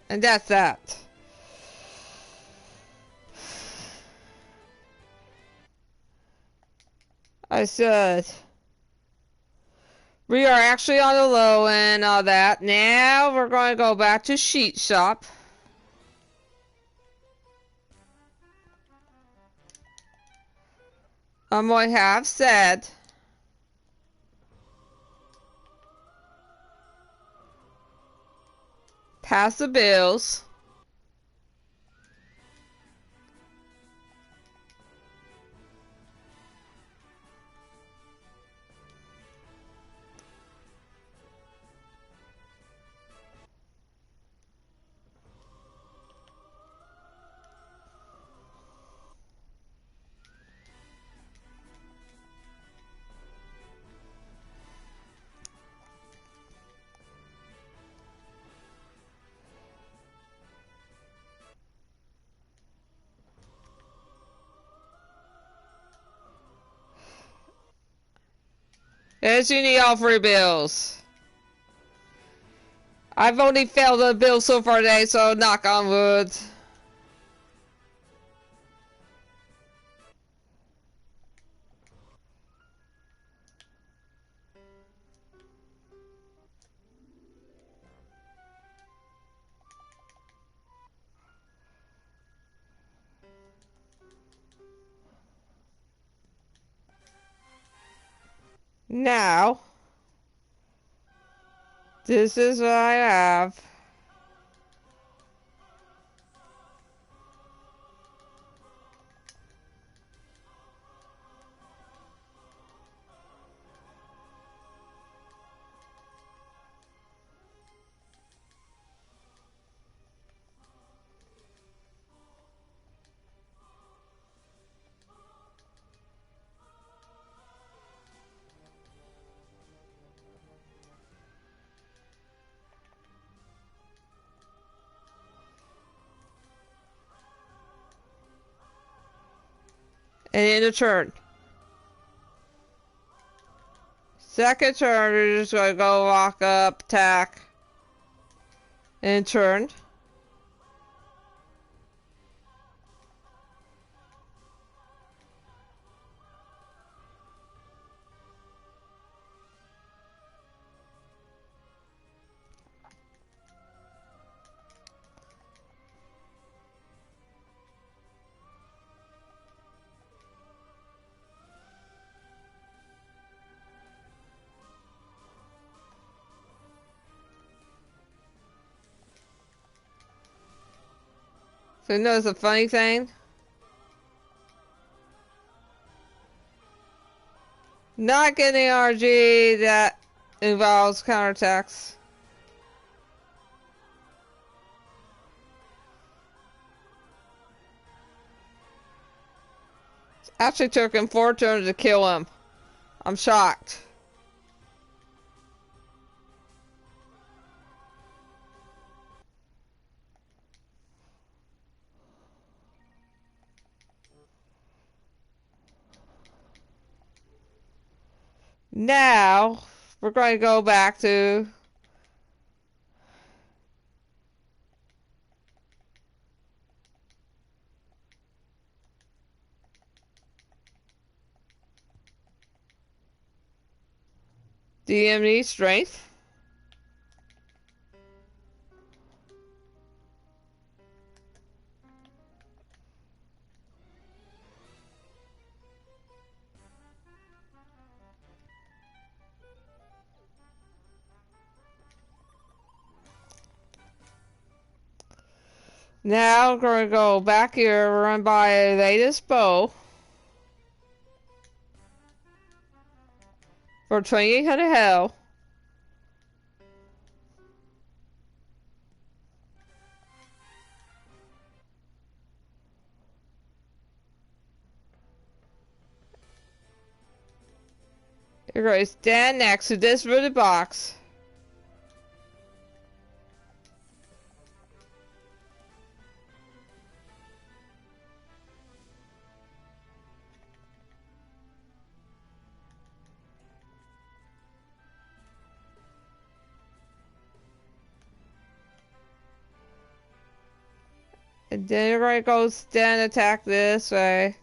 And that's that. I said we are actually on the low end of that. Now we're going to go back to sheet shop. I have said pass the bills. Yes, you need all 3 bills. I've only failed a bill so far today, so knock on wood. Now, this is what I have. And in a turn. Second turn, we're just gonna go walk up, attack, and turn. So you notice a funny thing? Not getting RG that involves counterattacks. Actually took him 4 turns to kill him. I'm shocked. Now, we're going to go back to DME strength. Now we're going to go back here, run by latest bow for 2800 hell. You're going to stand next to this rooted box. And then you're going to go stand attack this way.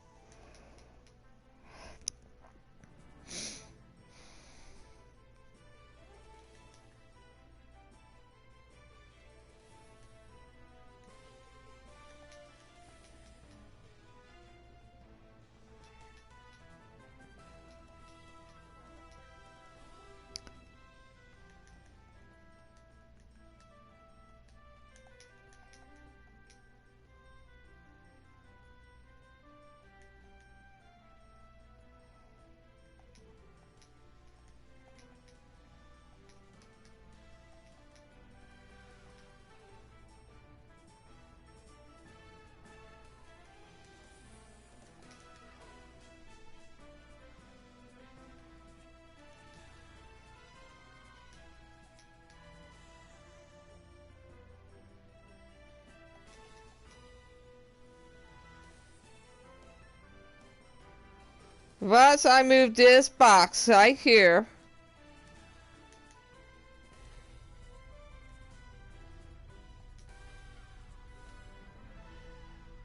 Once I move this box right here,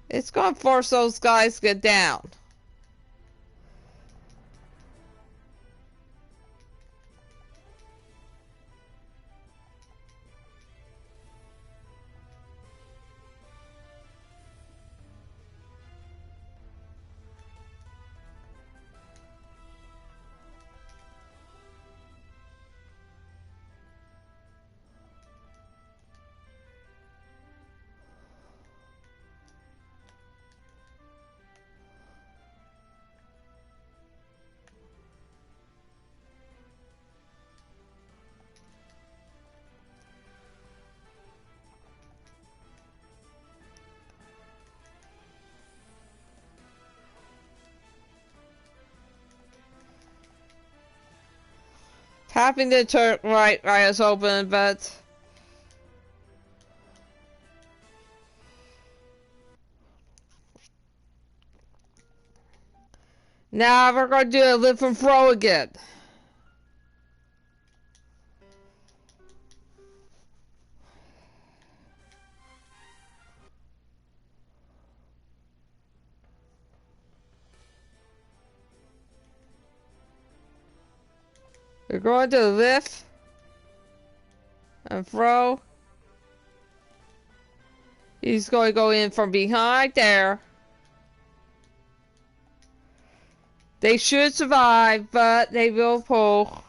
it's gonna force those guys to get down. Tapping the turn right is open, but now we're gonna do a lift and throw again. We're going to lift and throw. He's going to go in from behind there. They should survive, but they will pull.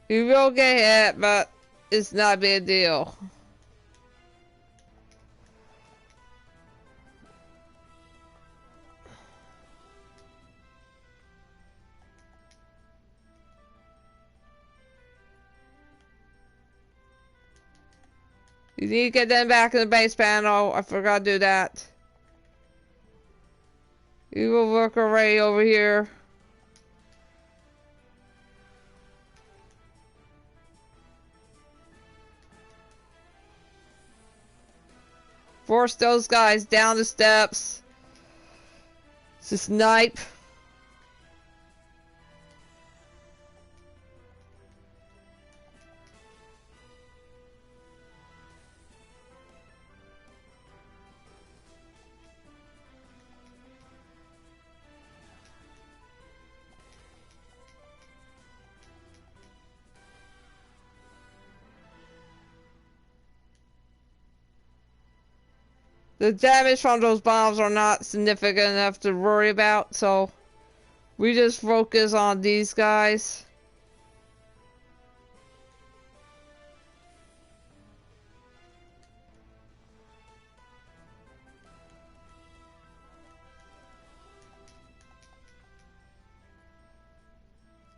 You will get hit, but it's not a big deal. You need to get them back in the base panel. I forgot to do that. You will work our way over here. Force those guys down the steps to snipe. The damage from those bombs are not significant enough to worry about, so we just focus on these guys.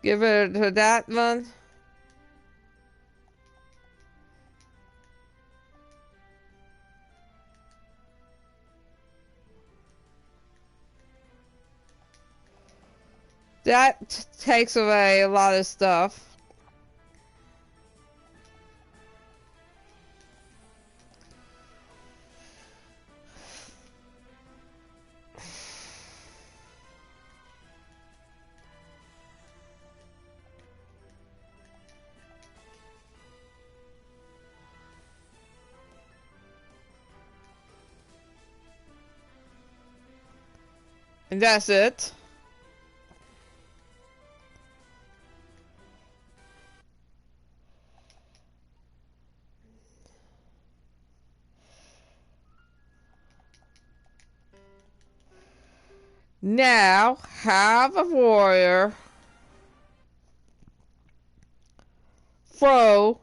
Give it to that one. That takes away a lot of stuff. And that's it. Now, have a warrior throw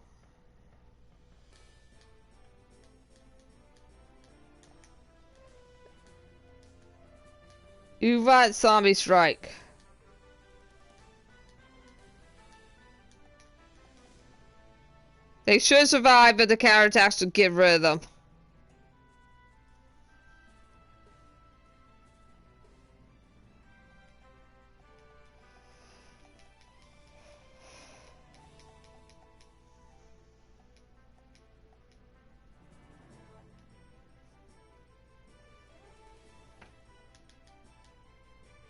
you want zombie strike. They should survive, but the counterattacks will get rid of them.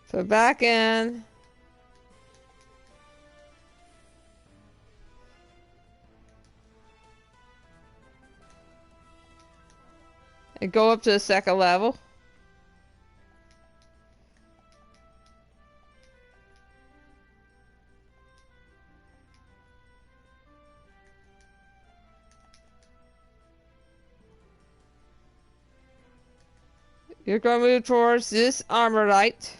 So back in. And go up to the second level. You're going to move towards this armor light.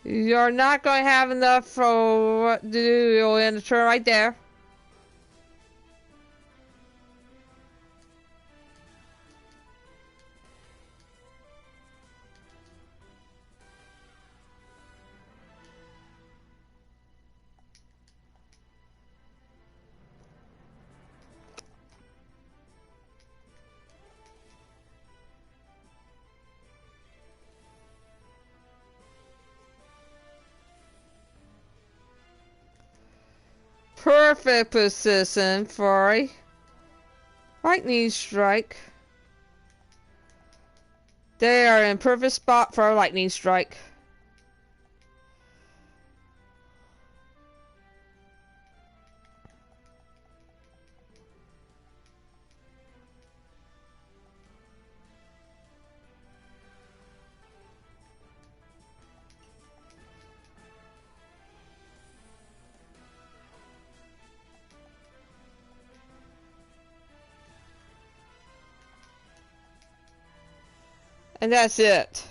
You're not going to have enough for what to do. You'll end the turn right there. Perfect position for a lightning strike. They are in perfect spot for a lightning strike. And that's it.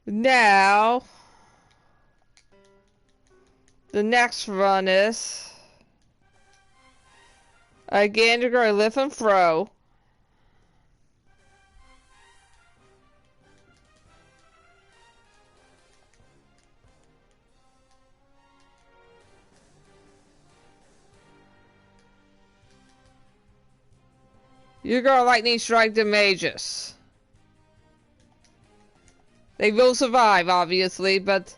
Now, the next run is, again, you're going to lift and throw. You're going to lightning strike the mages. They will survive, obviously, but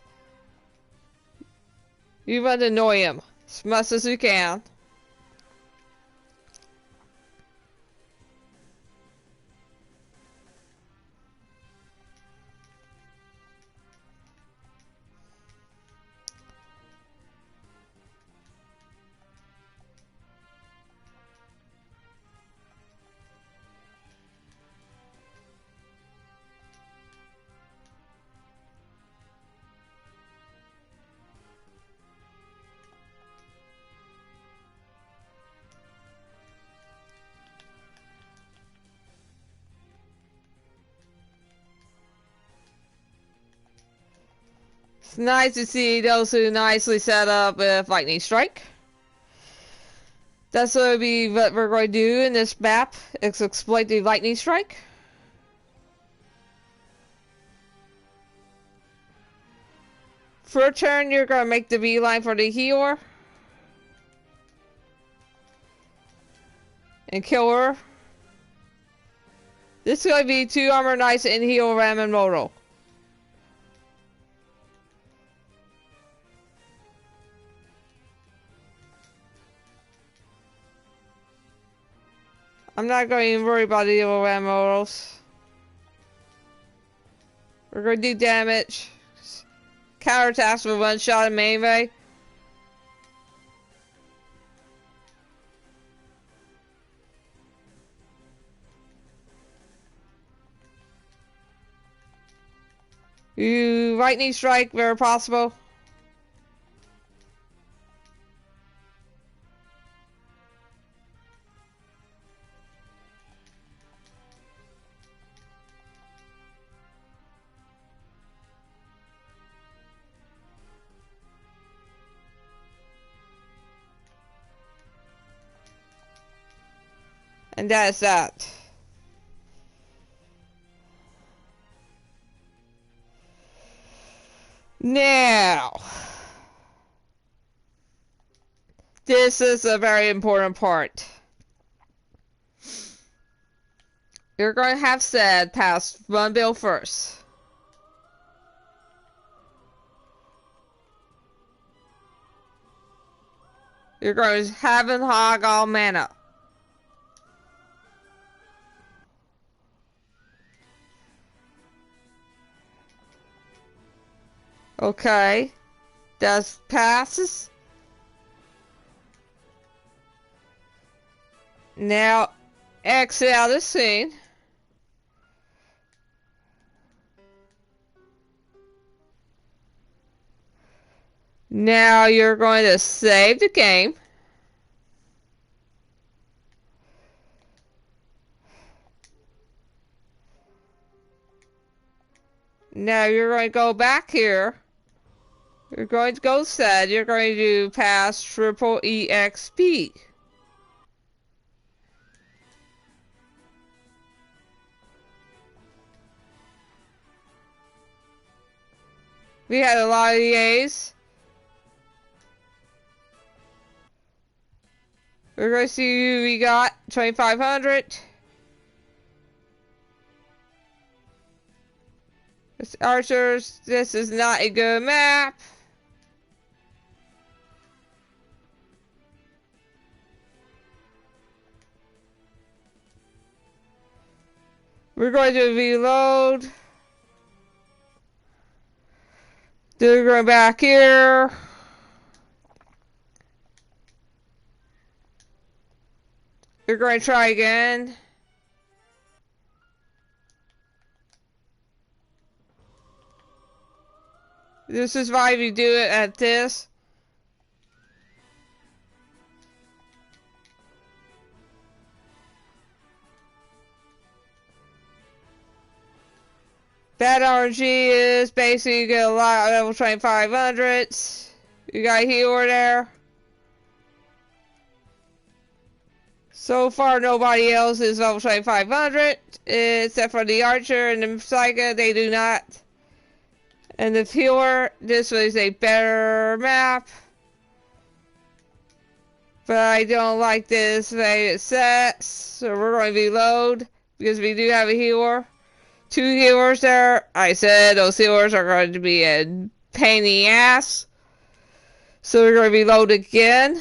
you want to annoy them as much as you can. It's nice to see those who nicely set up with lightning strike. That's what we're going to do in this map, is exploit the lightning strike. For a turn, you're going to make the beeline for the healer. And kill her. This is going to be 2 armor knights and heal Ram and Moto. I'm not going to worry about the heal Ram Motos. We're going to do damage. Counterattacks with 1 shot in melee. You lightning strike where possible. And that's that. This is a very important part. You're going to have said pass one bill first. You're going to have and hog all mana. Okay. That passes. Now, exit out of the scene. Now you're going to save the game. Now you're going to go back here. You're going to go set. You're going to pass triple EXP. We had a lot of EAs. We're going to see who we got. 2,500. It's Archers. This is not a good map. We're going to reload. Then we're going back here. We're going to try again. This is why we do it at this. That RNG is basically you get a lot of level 2500s. You got a healer there. So far, nobody else is level 2500 except for the Archer and the Psycha. They do not. And the healer, this was a better map. But I don't like this way it sets. So we're going to reload because we do have a healer. 2 healers there. I said those healers are going to be a pain in the ass. So we're going to reload again.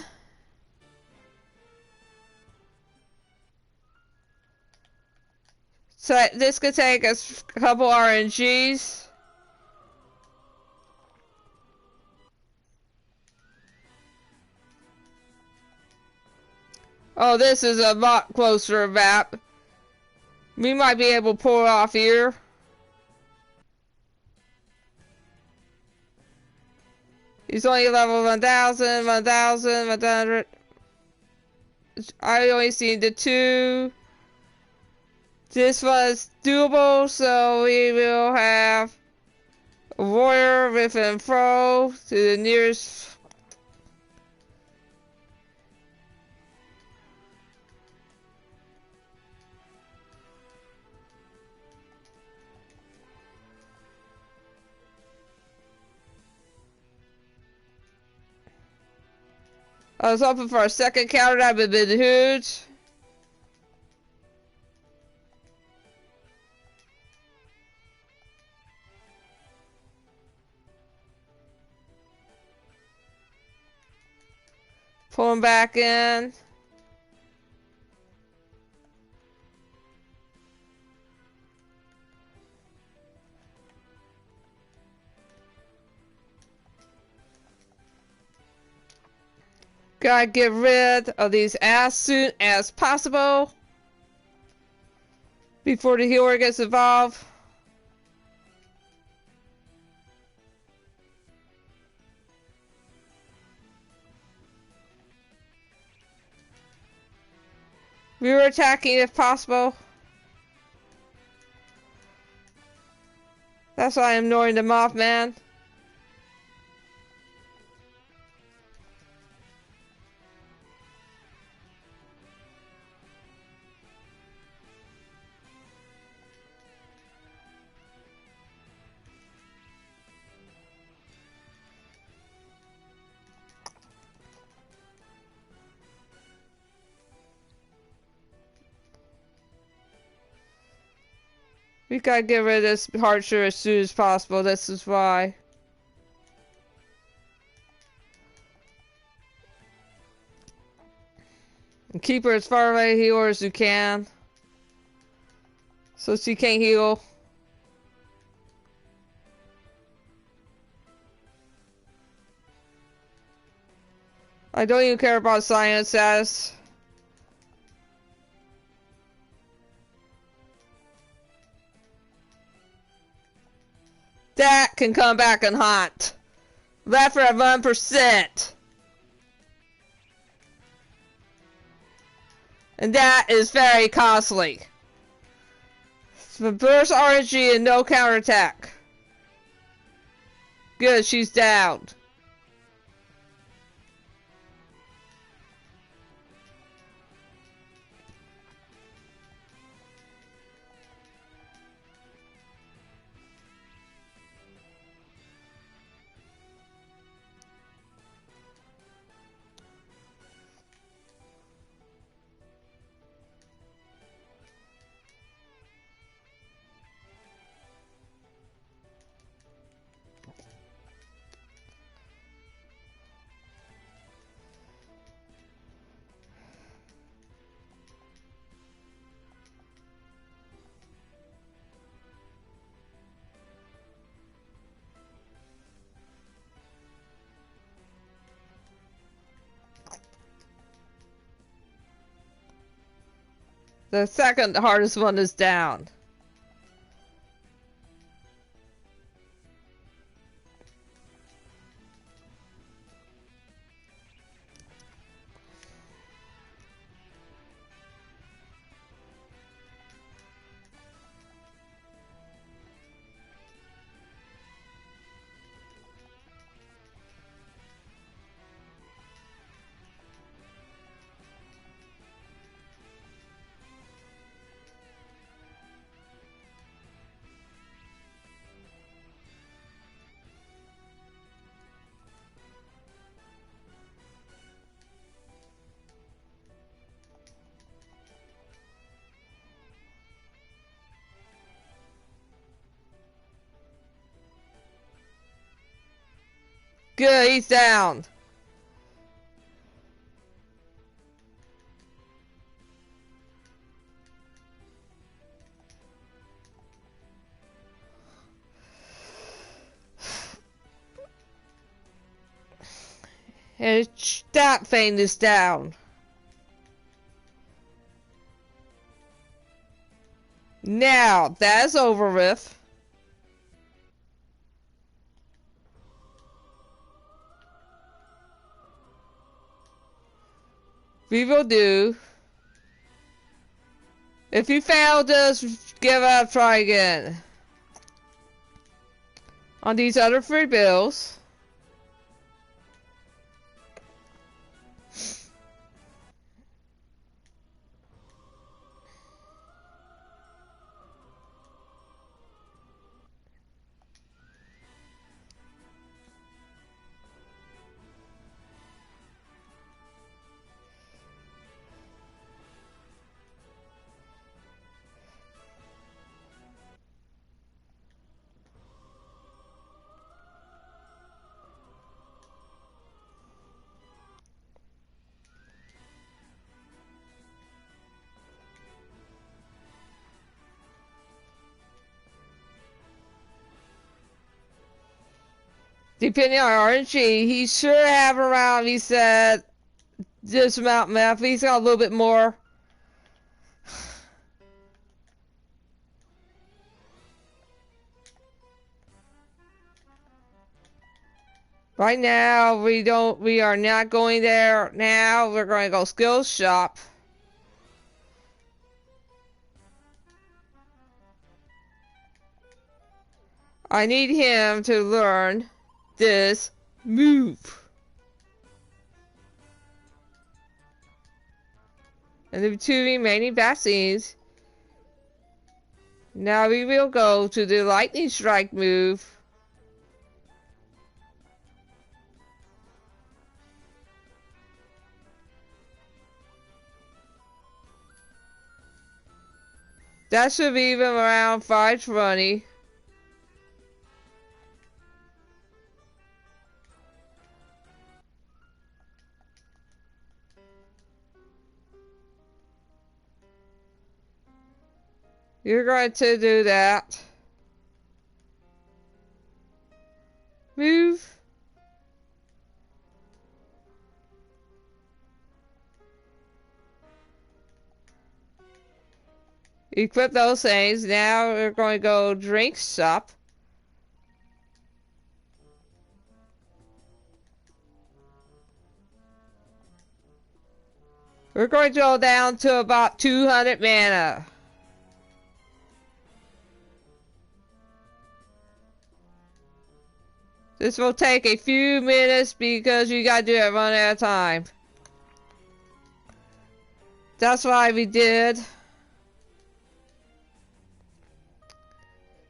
So this could take us a couple RNGs. Oh, this is a lot closer map. We might be able to pull it off here. He's only level 1000, 1000, 100. I only seen the 2. This was doable, so we will have a warrior with an throw to the nearest. I was hoping for a second counter, that would have been huge. Pull him back in. Gotta get rid of these as soon as possible before the healer gets involved. We were attacking if possible. That's why I'm ignoring the Mothman. We gotta get rid of this Archer as soon as possible, this is why. And keep her as far away healer as you can. So she can't heal. I don't even care about science status. That can come back and haunt. Left for 1%. And that is very costly. The burst RNG and no counterattack. Good, she's down. The second hardest one is down. Good, he's down. And that thing is down. Now, that's over with. We will do. If you fail, just give up, try again. On these other 3 bills. Depending on RNG, he should have around, he said, this amount left. He's got a little bit more. Right now, we are not going there now. We're going to go skills shop. I need him to learn this move. And the 2 remaining vaccines. Now we will go to the lightning strike move. That should be even around 520. You're going to do that. Move. Equip those things. Now we're going to go drink shop. We're going to go down to about 200 mana. This will take a few minutes because you gotta do it one at a time. That's why we did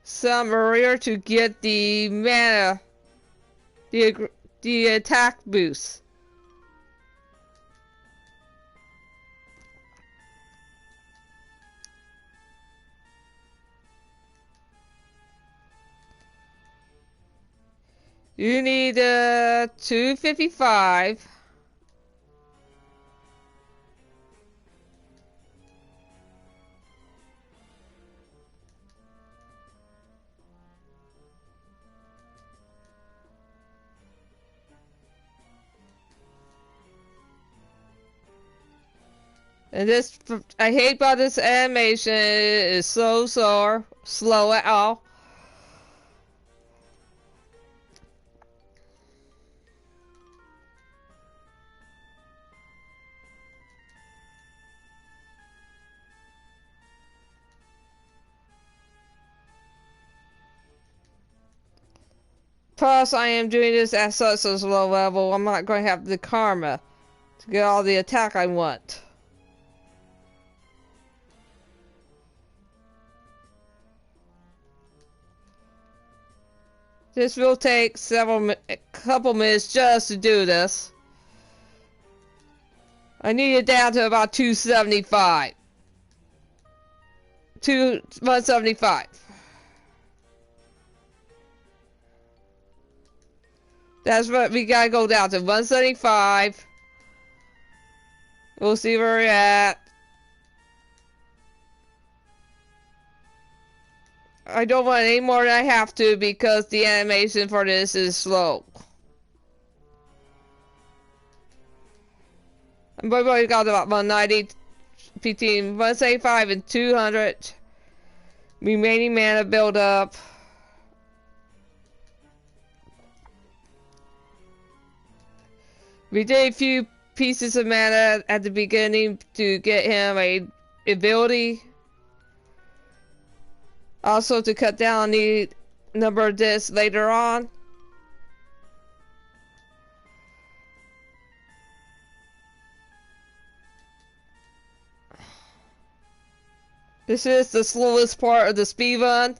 some earlier to get the mana, the attack boost. You need 255. And this, I hate about this animation, it is so slow at all. Plus, I am doing this at such a low level, I'm not going to have the karma to get all the attack I want. This will take a couple minutes just to do this. I need it down to about 275. 175. That's what we gotta go down to, 175. We'll see where we're at. I don't want any more than I have to because the animation for this is slow. I've already got about 190, between 175 and 200 remaining mana build up. We did a few pieces of mana at the beginning to get him a ability. Also to cut down the number of discs later on. This is the slowest part of the speedrun.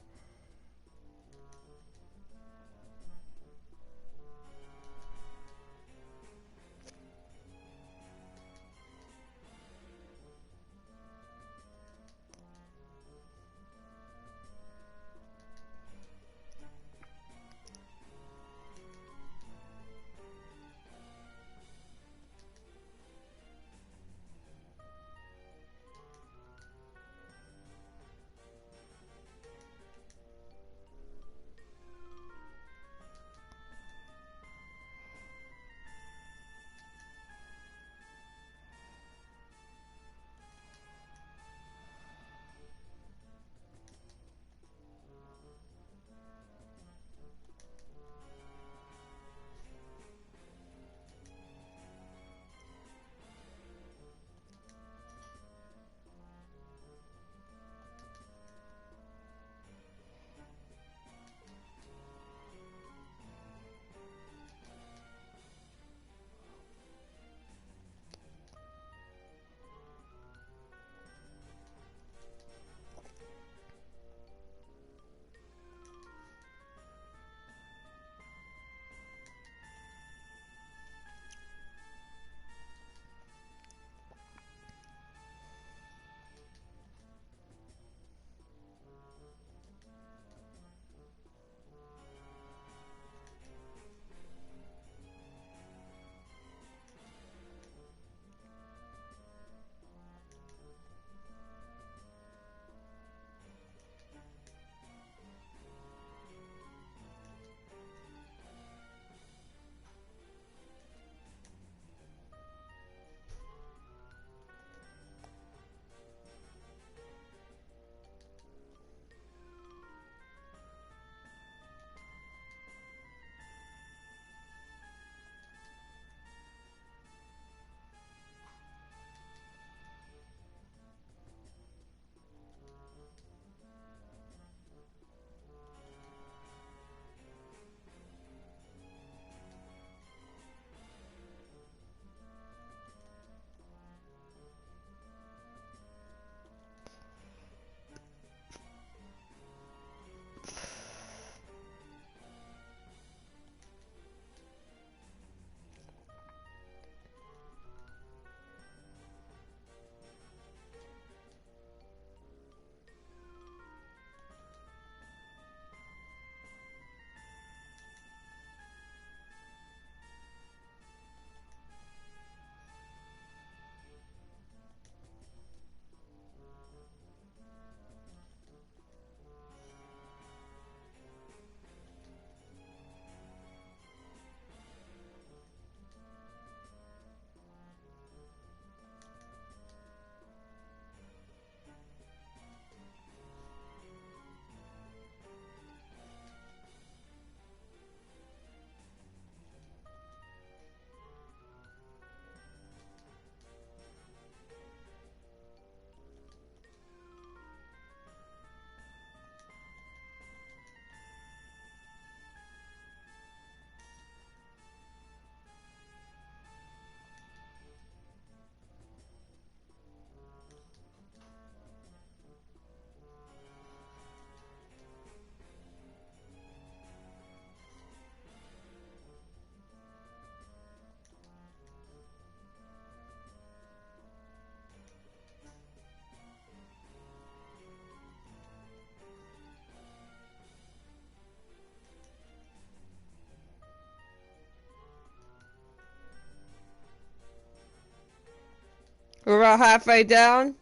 We're about halfway down.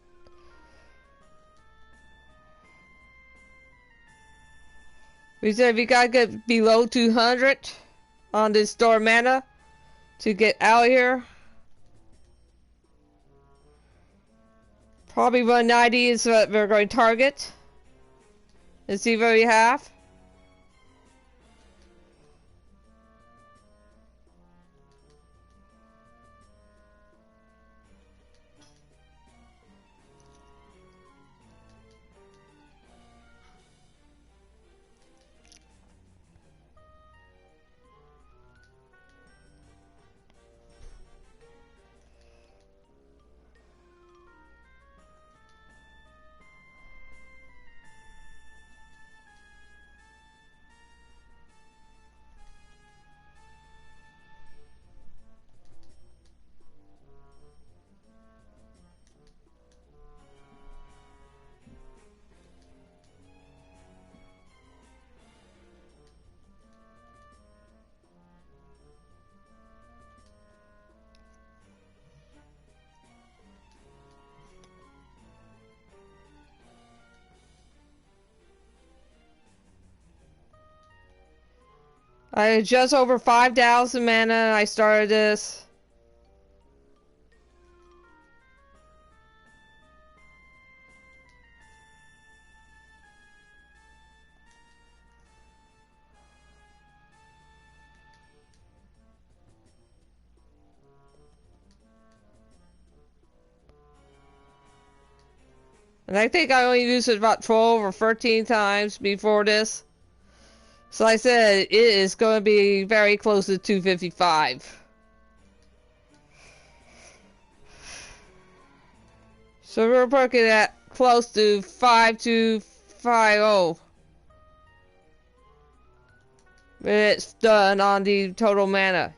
We said we gotta get below 200 on this store mana to get out here. Probably 190 is what we're going to target. Let's see what we have. I had just over 5,000 mana. I started this. And I think I only used it about 12 or 13 times before this. So I said it is going to be very close to 255. So we're looking at close to 5250. When it's done on the total mana.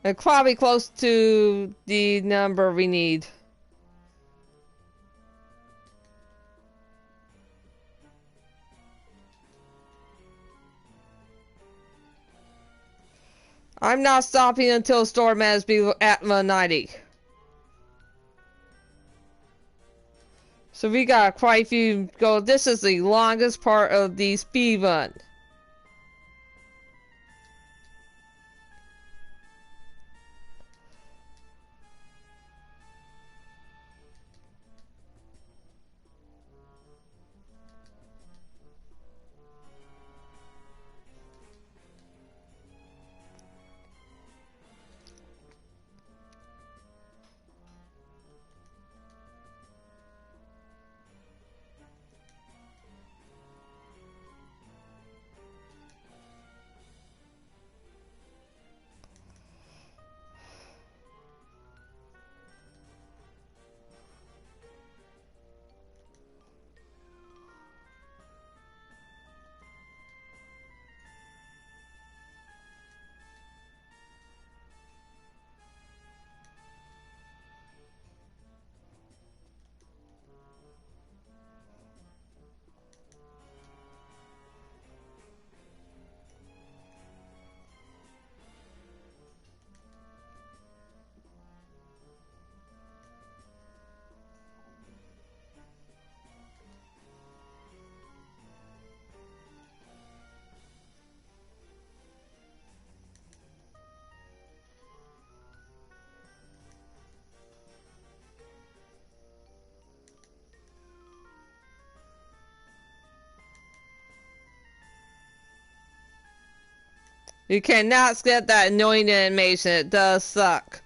And probably close to the number we need. I'm not stopping until storm has be at 190. So we got quite a few go. This is the longest part of the speed run. You cannot skip that annoying animation. It does suck.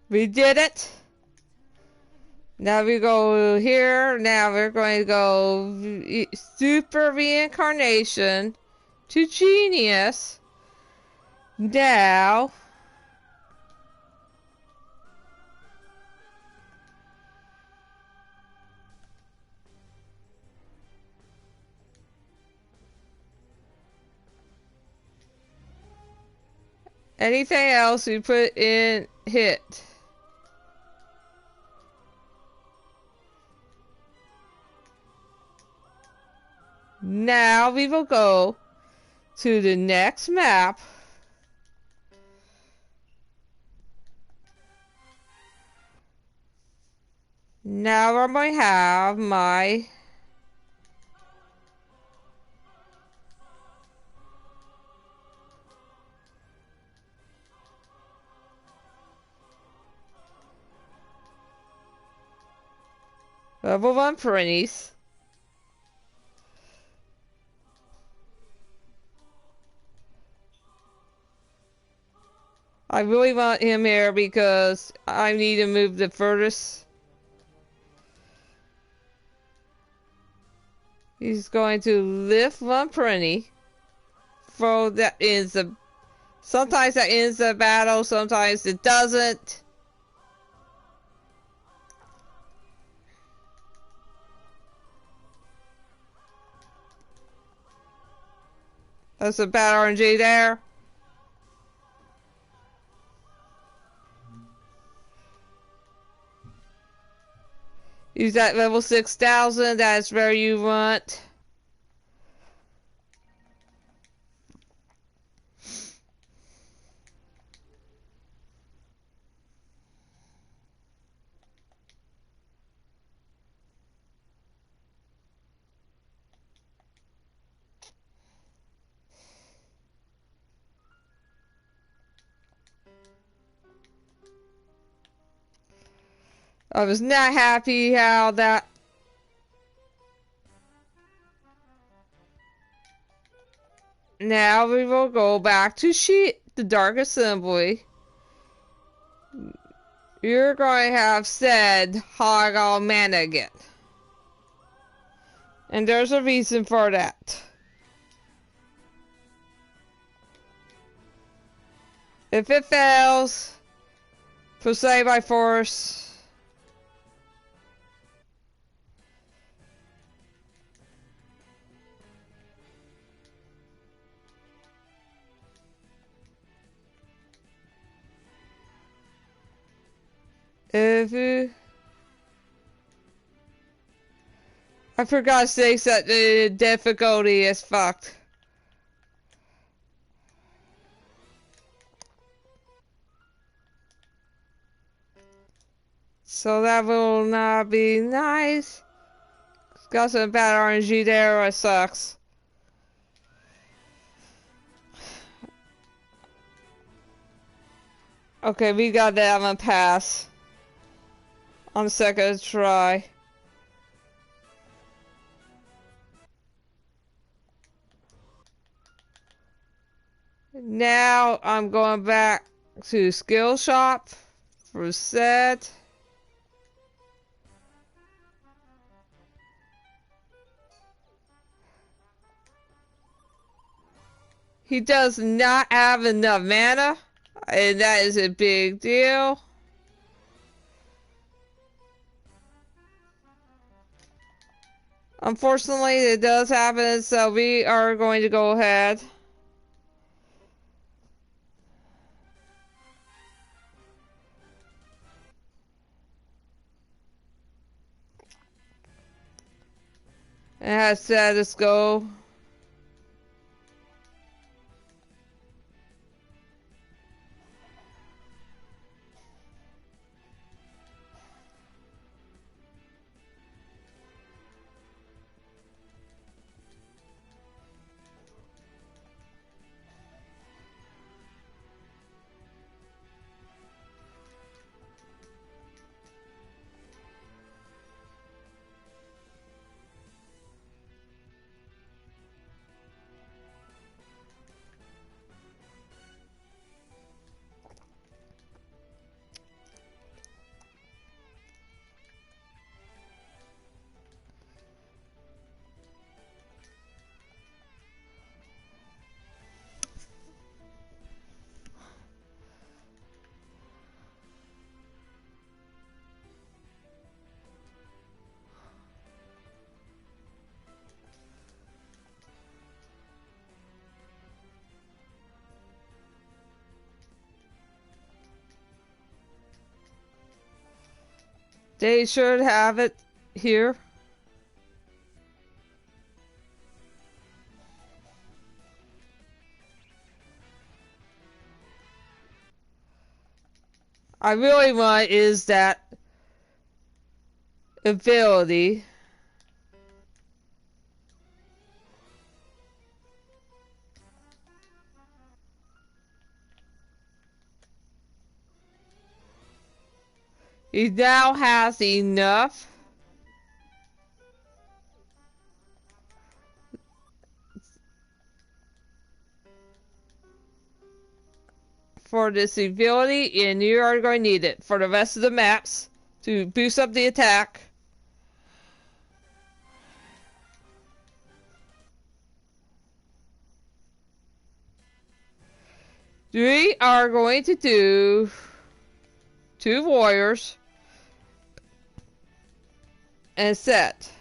We did it. Now we go here. Now we're going to go super reincarnation to genius. Now. Anything else we put in hit. Now we will go to the next map. Now I'm going to have my level 1 printies. I really want him here because I need to move the furthest. He's going to lift 1 printy. For that ends the. Sometimes that ends the battle, sometimes it doesn't. That's a bad RNG there. Use that level 6,000. That's where you want. I was not happy how that. Now we will go back to the Dark Assembly. You're going to have said hog all mana again. And there's a reason for that. If it fails, proceed by force. If you... I forgot to say that the difficulty is fucked. So that will not be nice. It's got some bad RNG there, it sucks. Okay, we got that one pass. On the second try. Now I'm going back to skill shop for set. He does not have enough mana, and that is a big deal. Unfortunately, it does happen, so we are going to go ahead. And as said, let's go. They should have it here. I really want is that ability. He now has enough for this ability, and you are going to need it for the rest of the maps to boost up the attack. We are going to do 2 warriors and set.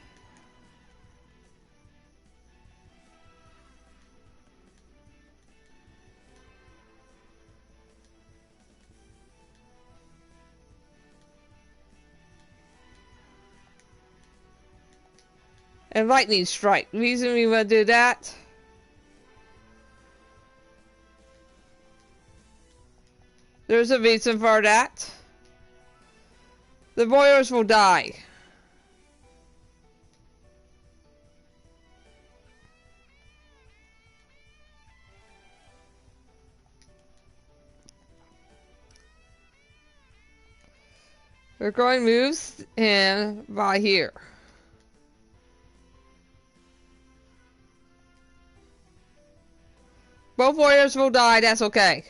And lightning strike. The reason we want to do that, there's a reason for that. The warriors will die. We're going to move in by here. Both warriors will die, that's okay.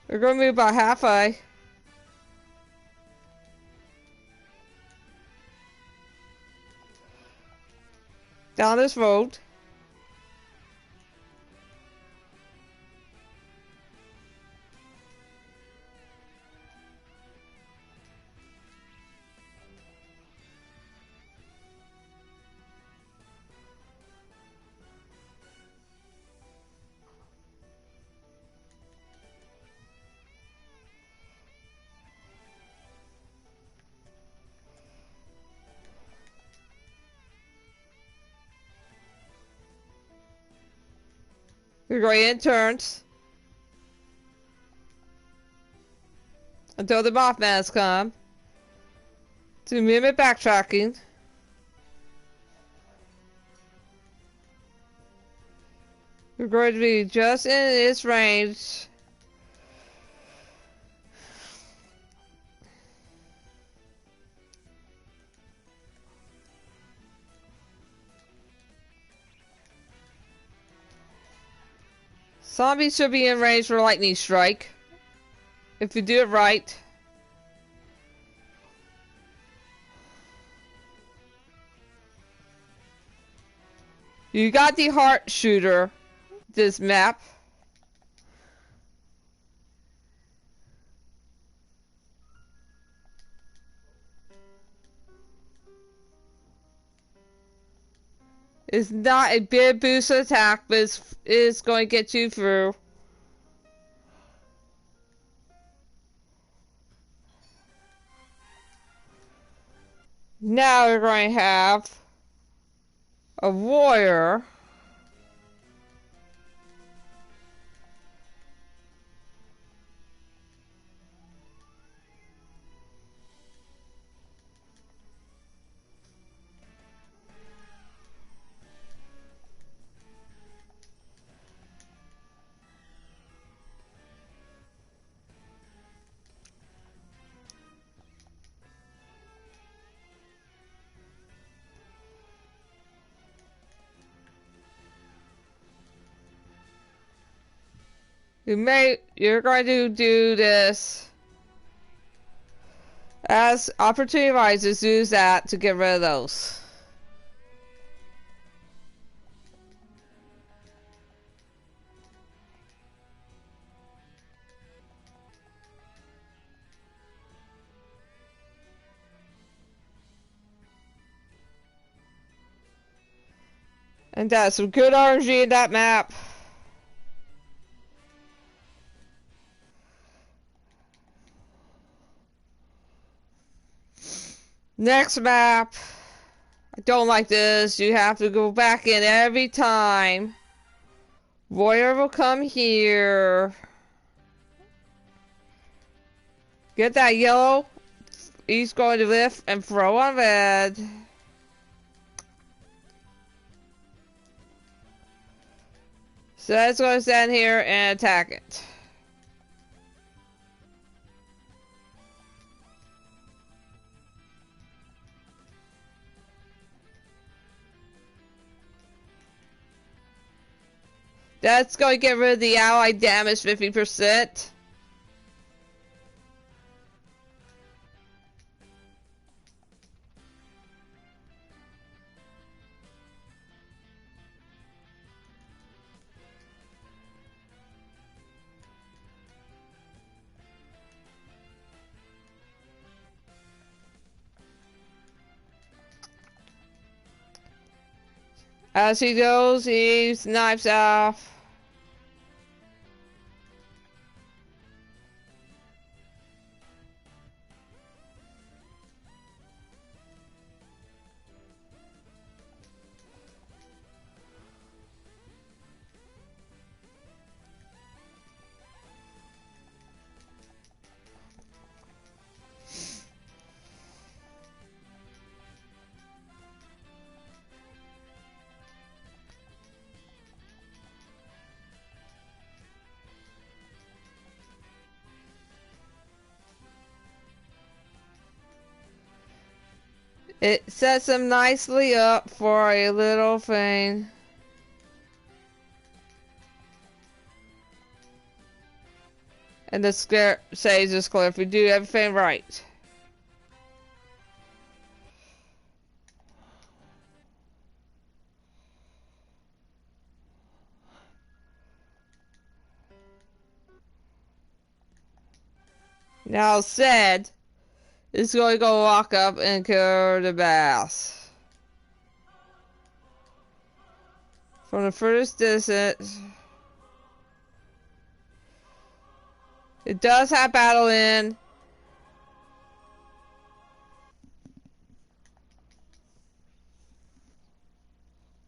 We're going to move about halfway. Down this road. We're going in turns until the Mothmans come to mimic backtracking. We're going to be just in its range. Zombies should be in range for lightning strike if you do it right. You got the heart shooter this map. It's not a big boost attack, but it's going to get you through. Now we're going to have a warrior. You're going to do this as opportunity arises. Use that to get rid of those. And that's some good RNG in that map. Next map. I don't like this. You have to go back in every time. Warrior will come here. Get that yellow. He's going to lift and throw on red. So that's going to stand here and attack it. That's going to get rid of the ally damage 50%. As he goes, he snipes off. It sets him nicely up for a little thing. And the script says it's clear if we do everything right. Now said is going to go walk up and kill the bass. From the furthest distance. It does have battle in.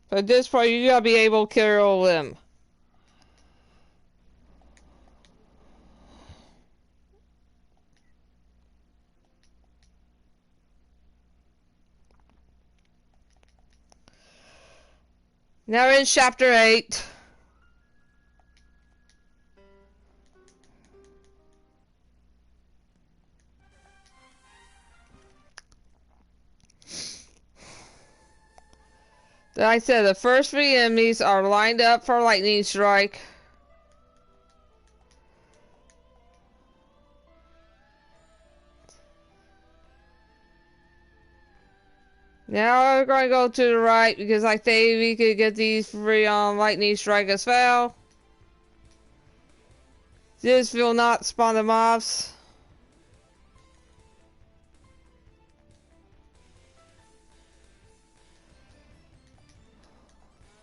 But at this point you gotta be able to kill them. Now we're in chapter 8. Like I said, the first 3 enemies are lined up for lightning strike. Now we're going to go to the right because I think we could get these 3 on lightning strike as well. This will not spawn the mobs.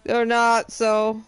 They're not, so...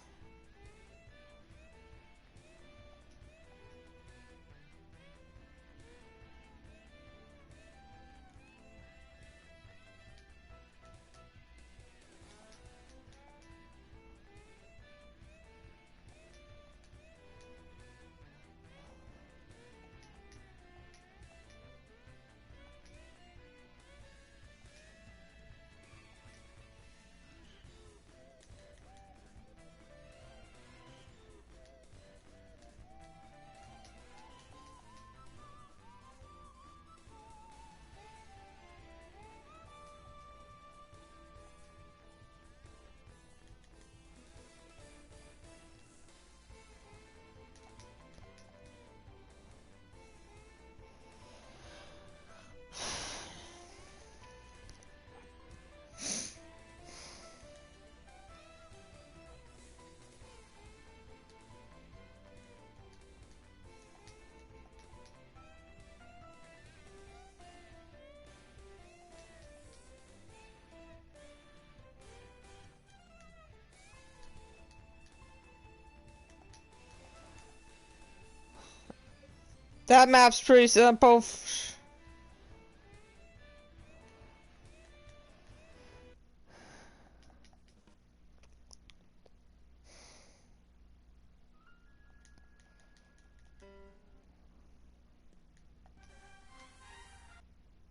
That map's pretty simple.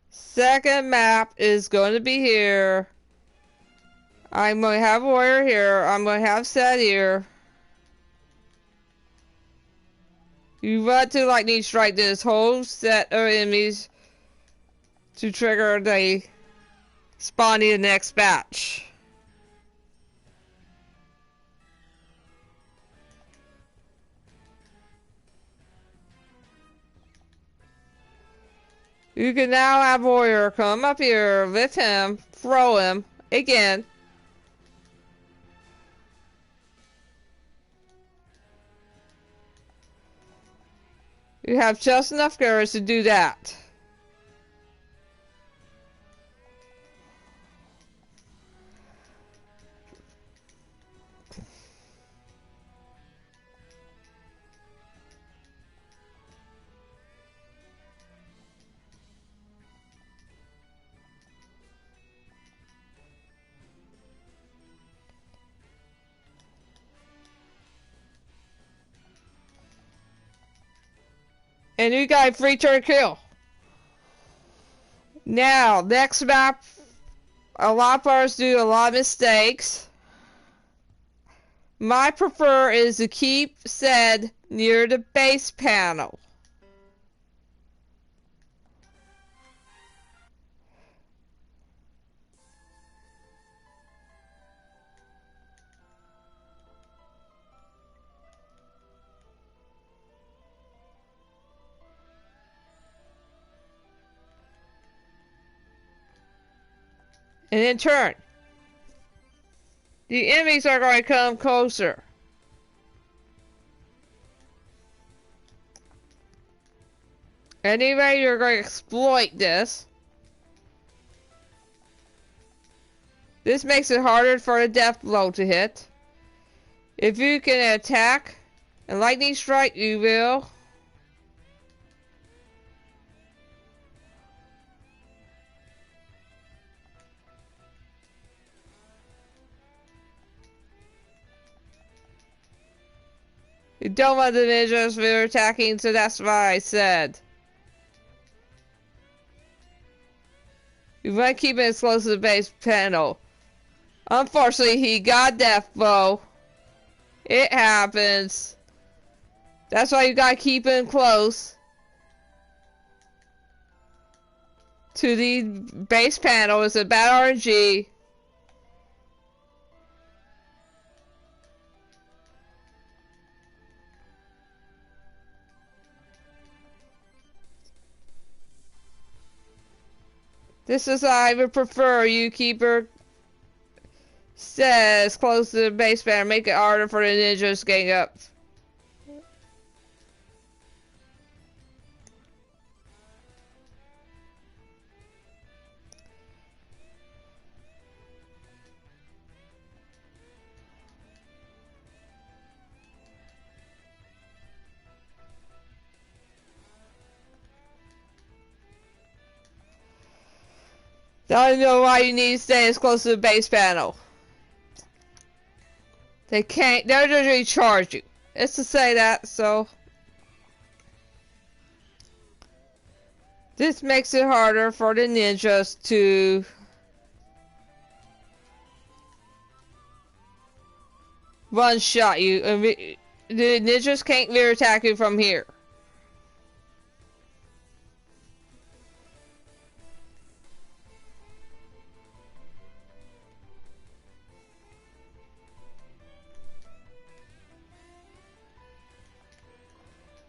Second map is going to be here. I'm going to have Warrior here. I'm going to have Set here. You want to lightning strike this whole set of enemies to trigger the spawning the next batch. You can now have Warrior come up here, lift him, throw him again. You have just enough courage to do that. And you got a free turn kill. Now, next map, a lot of players do a lot of mistakes. My prefer is to keep said near the base panel. And in turn, the enemies are going to come closer. Anyway, you're going to exploit this. This makes it harder for a death blow to hit. If you can attack and lightning strike, you will. You don't want the ninjas for attacking, so that's why I said. You want to keep it as close to the base panel. Unfortunately, he got death blow. It happens. That's why you gotta keep him close to the base panel. It's a bad RNG. This is I would prefer you keep her says close to the base panel. Make it harder for the ninjas getting up. I don't know why you need to stay as close to the base panel. They can't, they're just gonna charge you. It's to say that, so. This makes it harder for the ninjas to one-shot you. The ninjas can't rear attack you from here.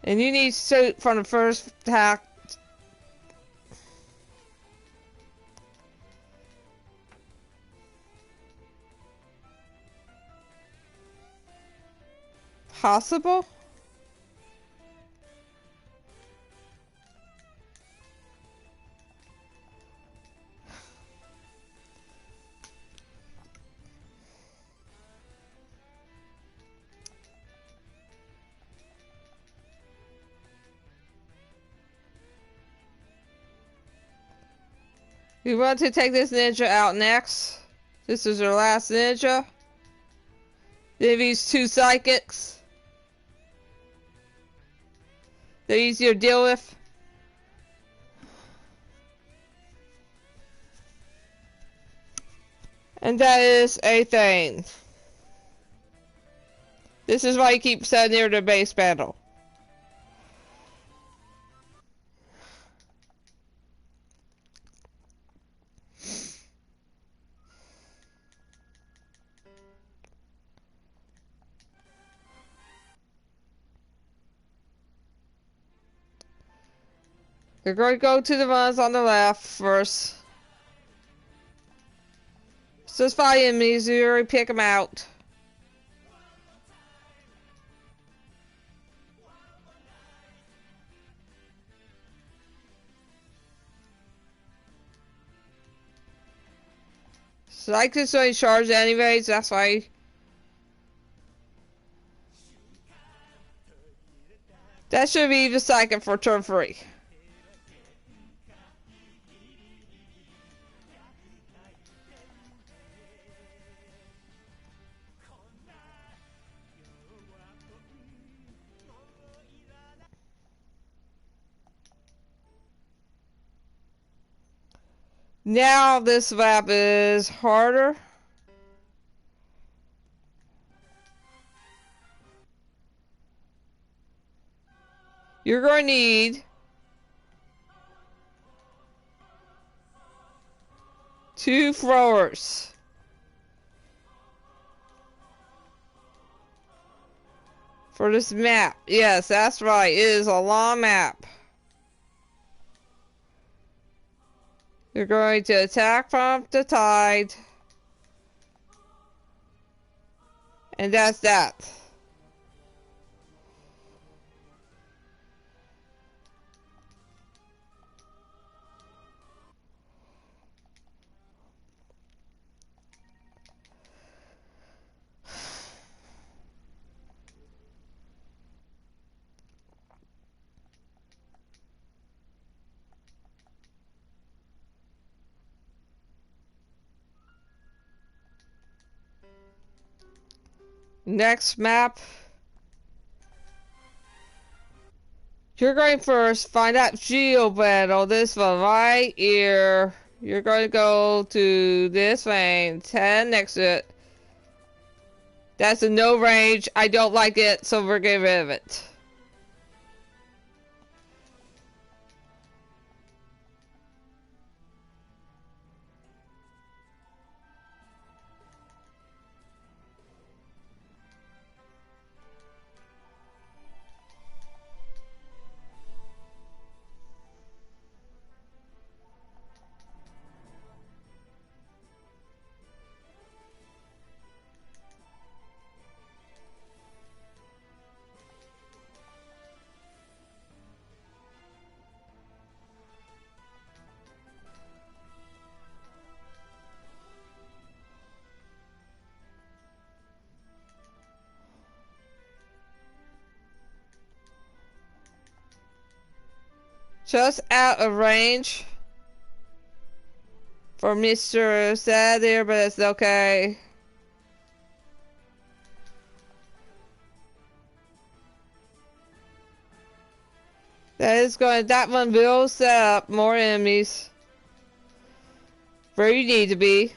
And you need to shoot from the first attack. Possible? We want to take this ninja out next. This is our last ninja. Then these two psychics. They're easier to deal with. And that is a thing. This is why you keep so near the base battle. You're going to go to the ones on the left first. So just fight enemies, you already pick them out. So I could only charge anyways, that's why. That should be the second for turn 3. Now this map is harder. You're going to need 2 throwers. For this map. Yes, that's right. It is a long map. You're going to attack from the tide. And that's that. Next map. You're going first. Find out Geo Battle. This one right here. You're going to go to this thing. 10 next to it. That's a no range. I don't like it, so we're getting rid of it. Just out of range for Mr. Sad there, but it's okay. That one will set up more enemies where you need to be.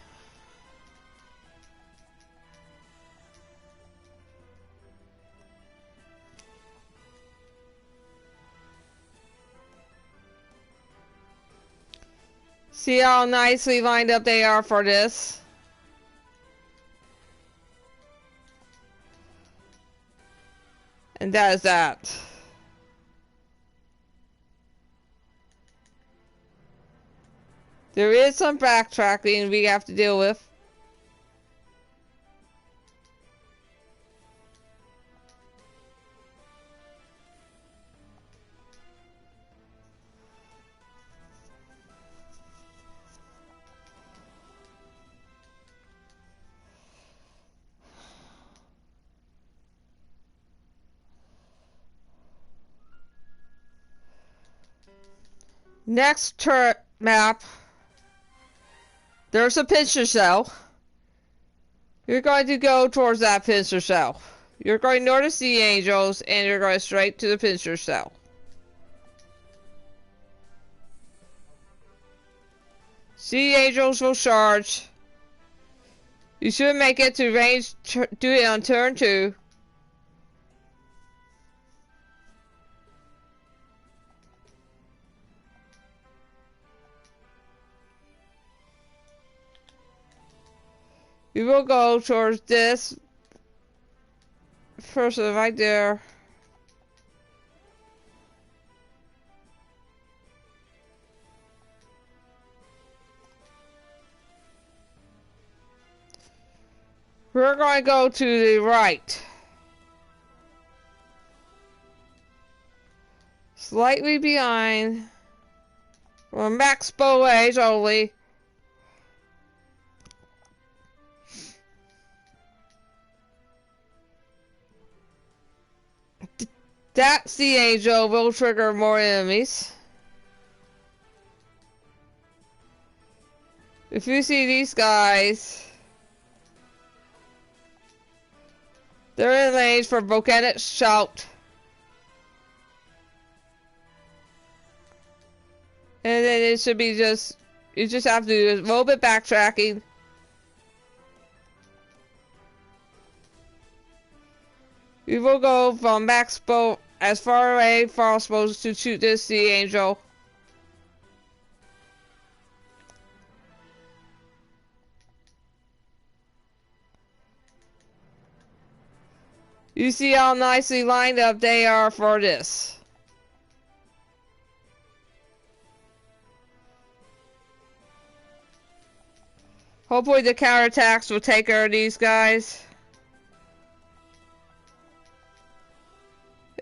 See how nicely lined up they are for this. And that is that. There is some backtracking we have to deal with. Next map There's a pincer cell. You're going to go towards that pincer cell. You're going to notice the angels, and you're going straight to the pincer cell. Sea angels will charge. You should make it to range, do it on turn 2. We will go towards this person right there. We're going to go to the right. Slightly behind. We're max bow age only. That sea angel will trigger more enemies. If you see these guys, they're in range for volcanic shout. And then it should be just, you just have to do a little bit backtracking. You will go from max bow as far away as possible to shoot this sea angel. You see how nicely lined up they are for this. Hopefully the counterattacks will take care of these guys.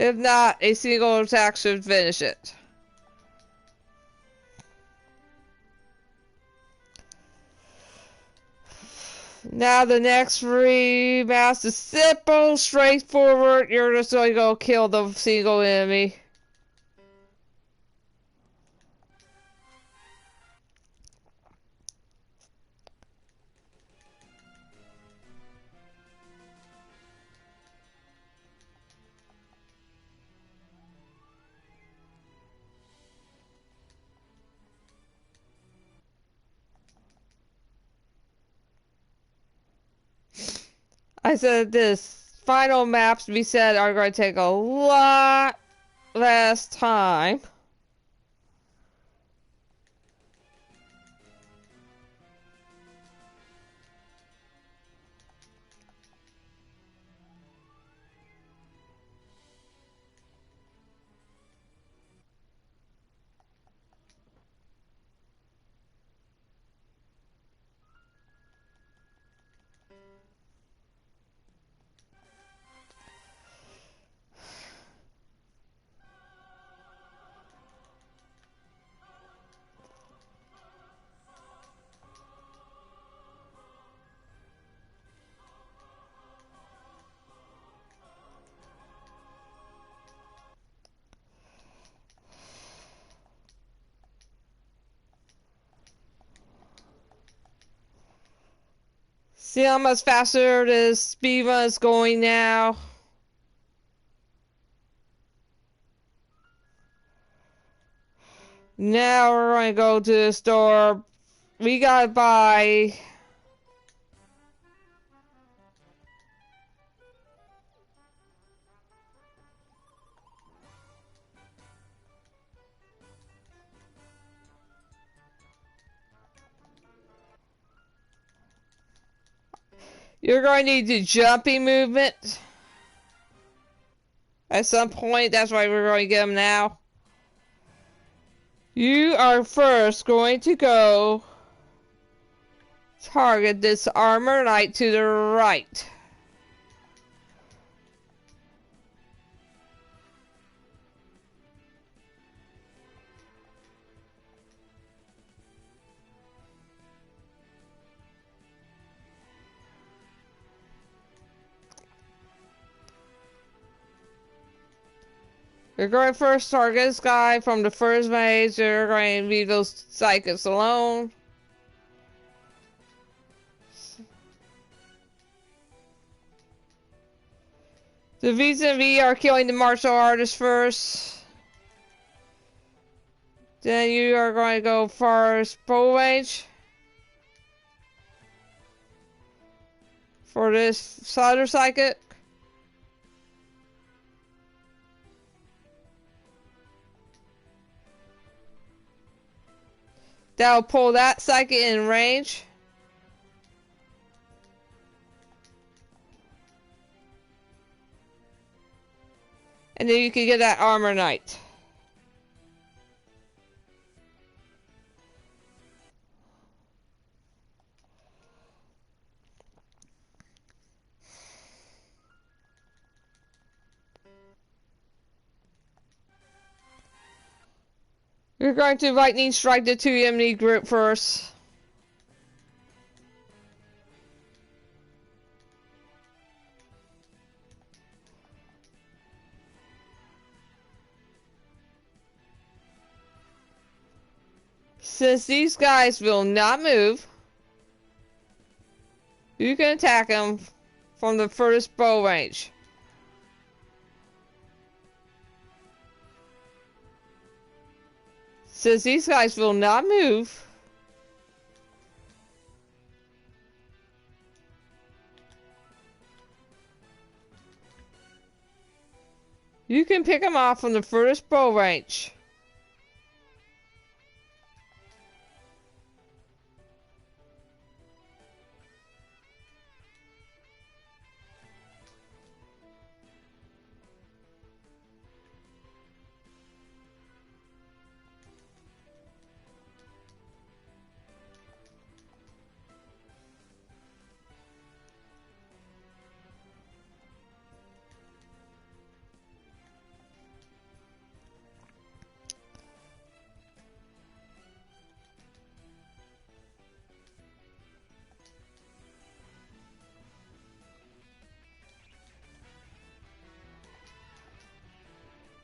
If not, a single attack should finish it. Now the next remaster is simple, straightforward. You're just going to go kill the single enemy. I said this final maps we said are going to take a lot less time. See how much faster this speedrun is going now? Now we're going to go to the store. We gotta buy... You're going to need the jumping movement. At some point, that's why we're going to get them now. You are first going to go target this armor knight to the right. You're going to first target this guy from the first maze. You're going to leave those psychics alone. The reason we are killing the martial artist first. Then you are going to go first bow range. For this solder psychic. That'll pull that psychic in range. And then you can get that armor knight. You're going to lightning strike the 2 enemy group first. Since these guys will not move, you can attack them from the furthest bow range. Since these guys will not move, you can pick them off from the furthest bow range.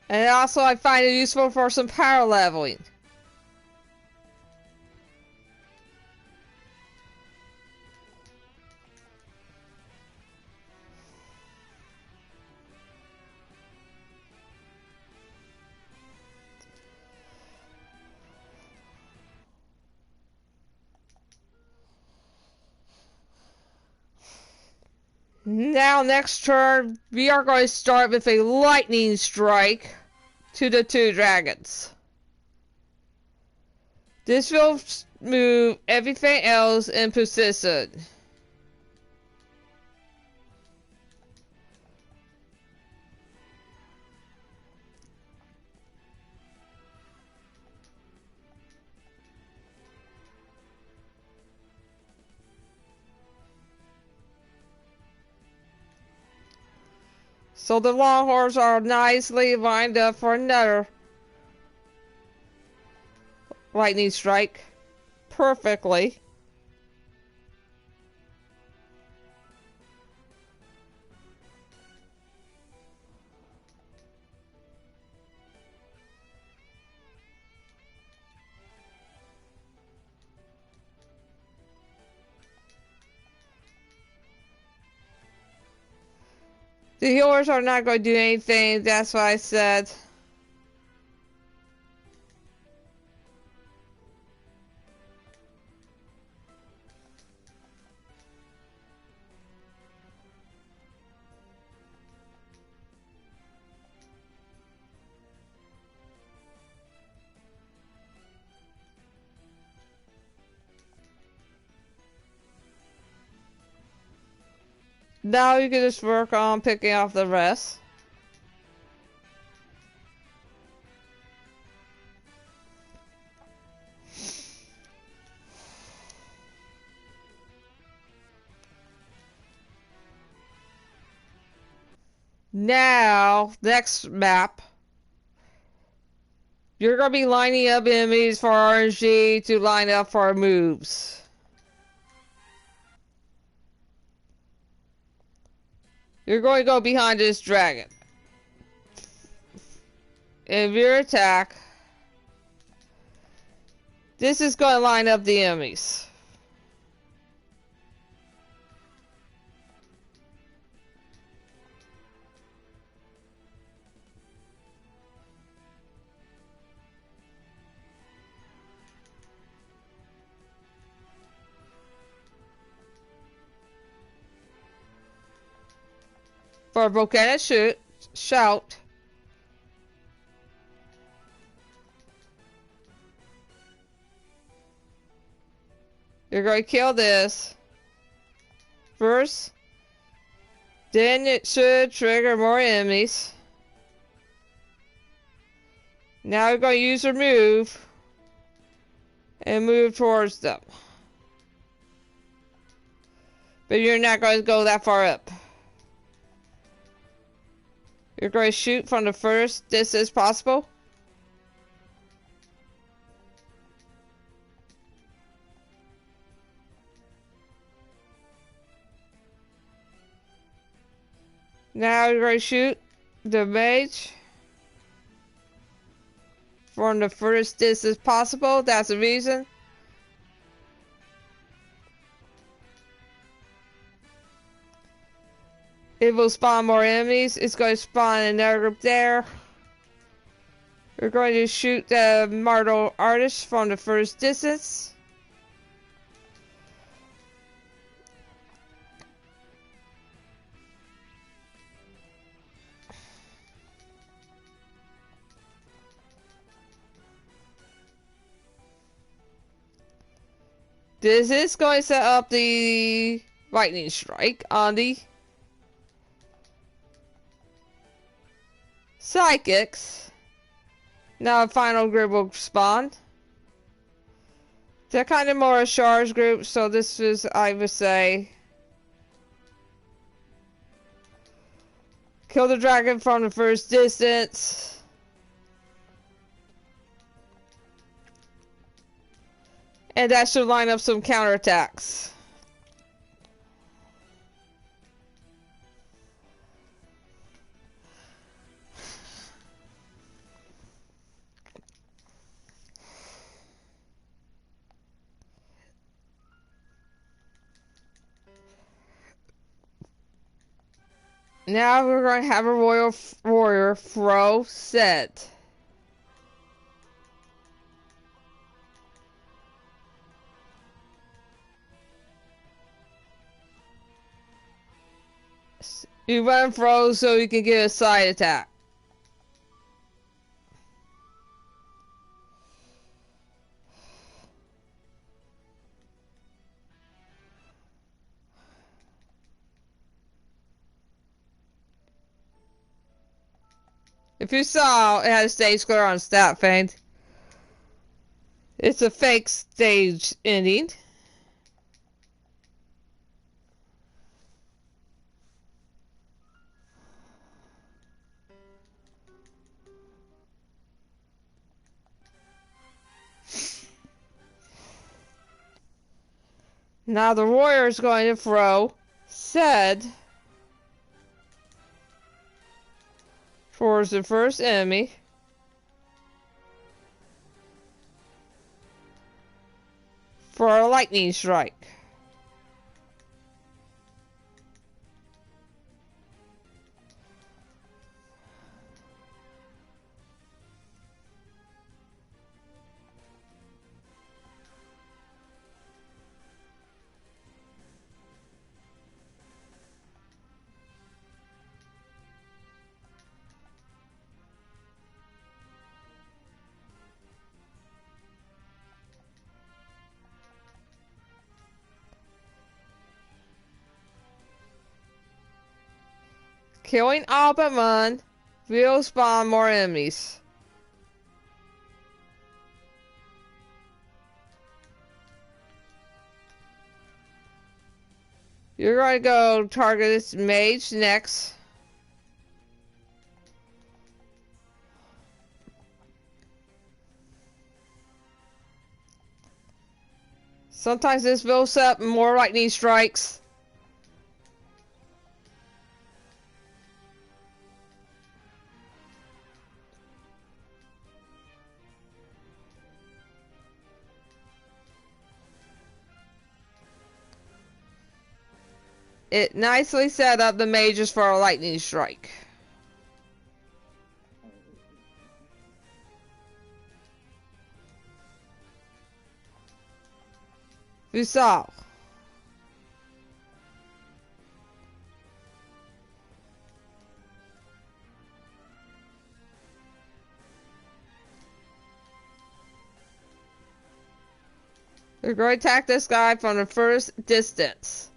And also I find it useful for some power leveling. Now next turn, we are going to start with a lightning strike to the 2 dragons. This will move everything else in position. So the longhorns are nicely lined up for another lightning strike. Perfectly. The healers are not going to do anything, that's what I said. Now you can just work on picking off the rest. Now, next map. You're going to be lining up enemies for RNG to line up for moves. You're going to go behind this dragon. In rear attack, this is going to line up the enemies. for a volcanic shout. You're going to kill this first. Then it should trigger more enemies. Now you're going to use your move and move towards them. But you're not going to go that far up. You're going to shoot from the furthest distance possible. Now you're going to shoot the mage from the furthest distance possible. That's the reason. It will spawn more enemies. It's going to spawn another group there. We're going to shoot the martial artist from the first distance. This is going to set up the lightning strike on the psychics. Now a final group will spawn. They're kind of more a charge group, so this is, I would say, kill the dragon from the first distance. And that should line up some counterattacks. Now we're going to have a royal warrior throw set. You run throw so you can get a side attack. If you saw, it had a stage clear on stat feed. It's a fake stage ending. Now the warrior is going to throw said towards the first enemy. For a lightning strike. Killing all but one will spawn more enemies. You're going to go target this mage next. Sometimes this builds up more lightning strikes. It nicely set up the mages for a lightning strike. Fusal. We're going to attack this guy from the first distance.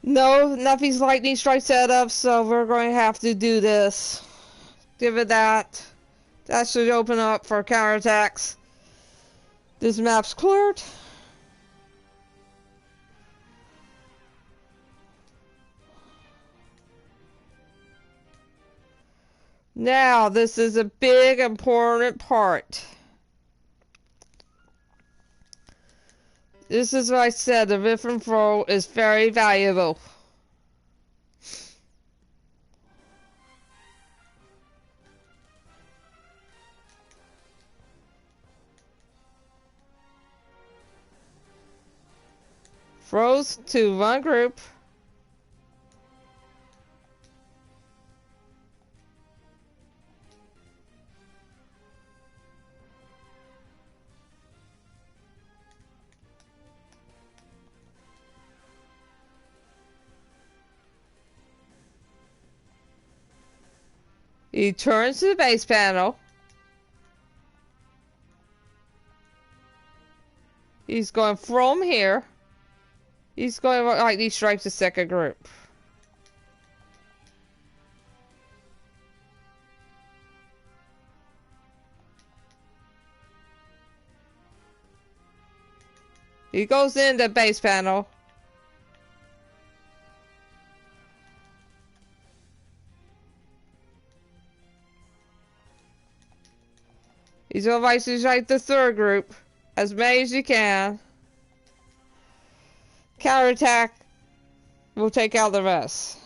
No, nothing's lightning strike set up, so we're going to have to do this. Give it that. That should open up for counterattacks. This map's cleared. Now, this is a big important part. This is what I said, the riff and throw is very valuable. Throws to one group. He turns to the base panel. He's going from here. He's going to lightning strike the second group. He goes in the base panel. He's going to lightning strike the third group. As many as you can. Counterattack will take out the rest.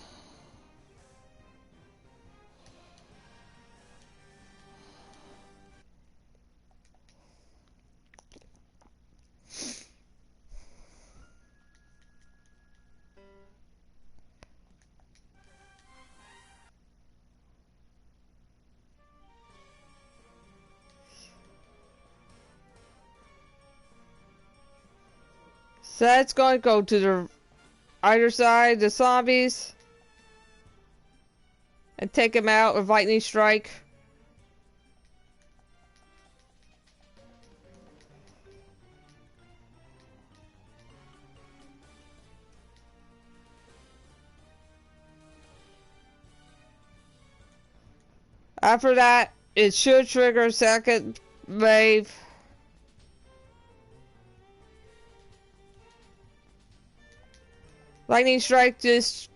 So that's going to go to the either side, the zombies, and take them out with lightning strike. After that, it should trigger a second wave. Lightning strike just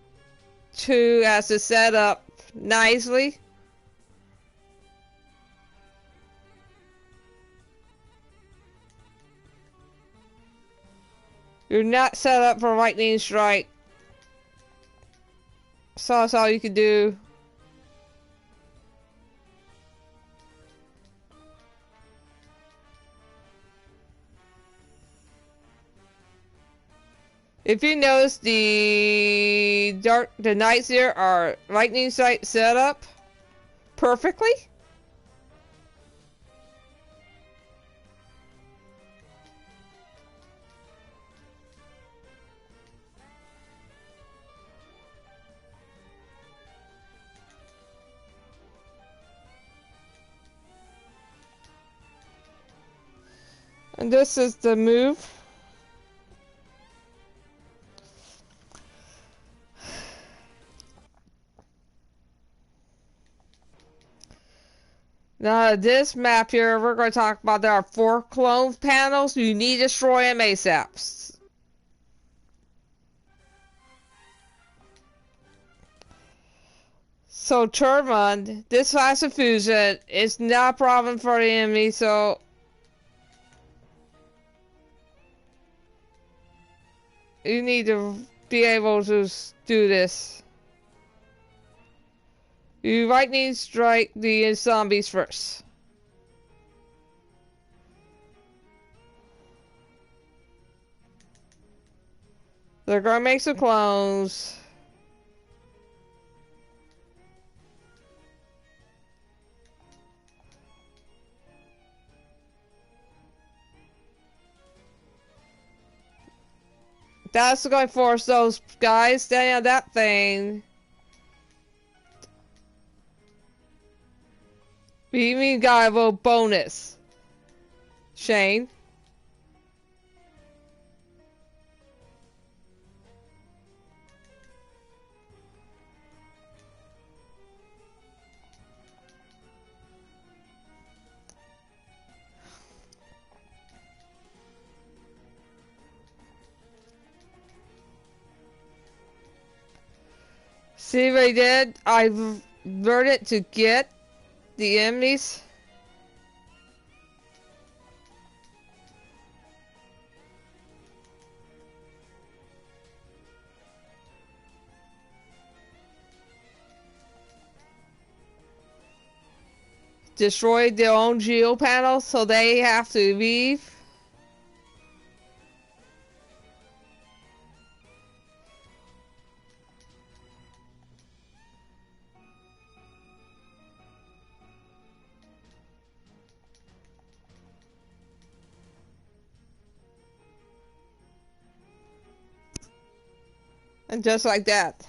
two has to set up nicely. You're not set up for lightning strike. So that's all you can do. If you notice, the knights here are lightning strike set up perfectly. And this is the move. Now, this map here, we're going to talk about there are 4 clone panels. You need to destroy them ASAP. So, turn 1, this flash of fusion is not a problem for the enemy, so you need to be able to do this. You lightning strike the zombies first. They're gonna make some clones. That's going to force those guys stay on that thing. We even got a little bonus. Shane. See what I did? I learned it to get the enemies. Destroyed their own geo panel, so they have to leave. And just like that.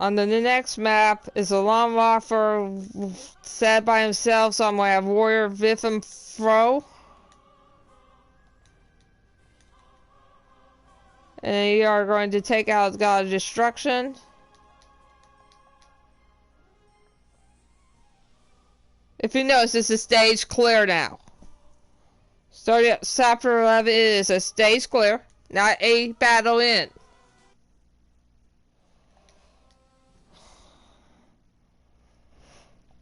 On the next map is a long offer set by himself, so I'm going to have Warrior with him throw. And you are going to take out God of Destruction. If you notice, it's a stage clear now. Starting at chapter 11, it is a stage clear, not a battle end.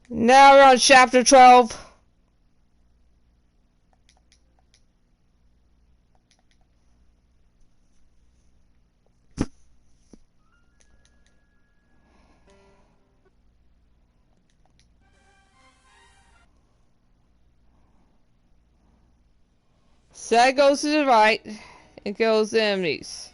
Now we're on chapter 12. Set goes to the right, and goes to enemies.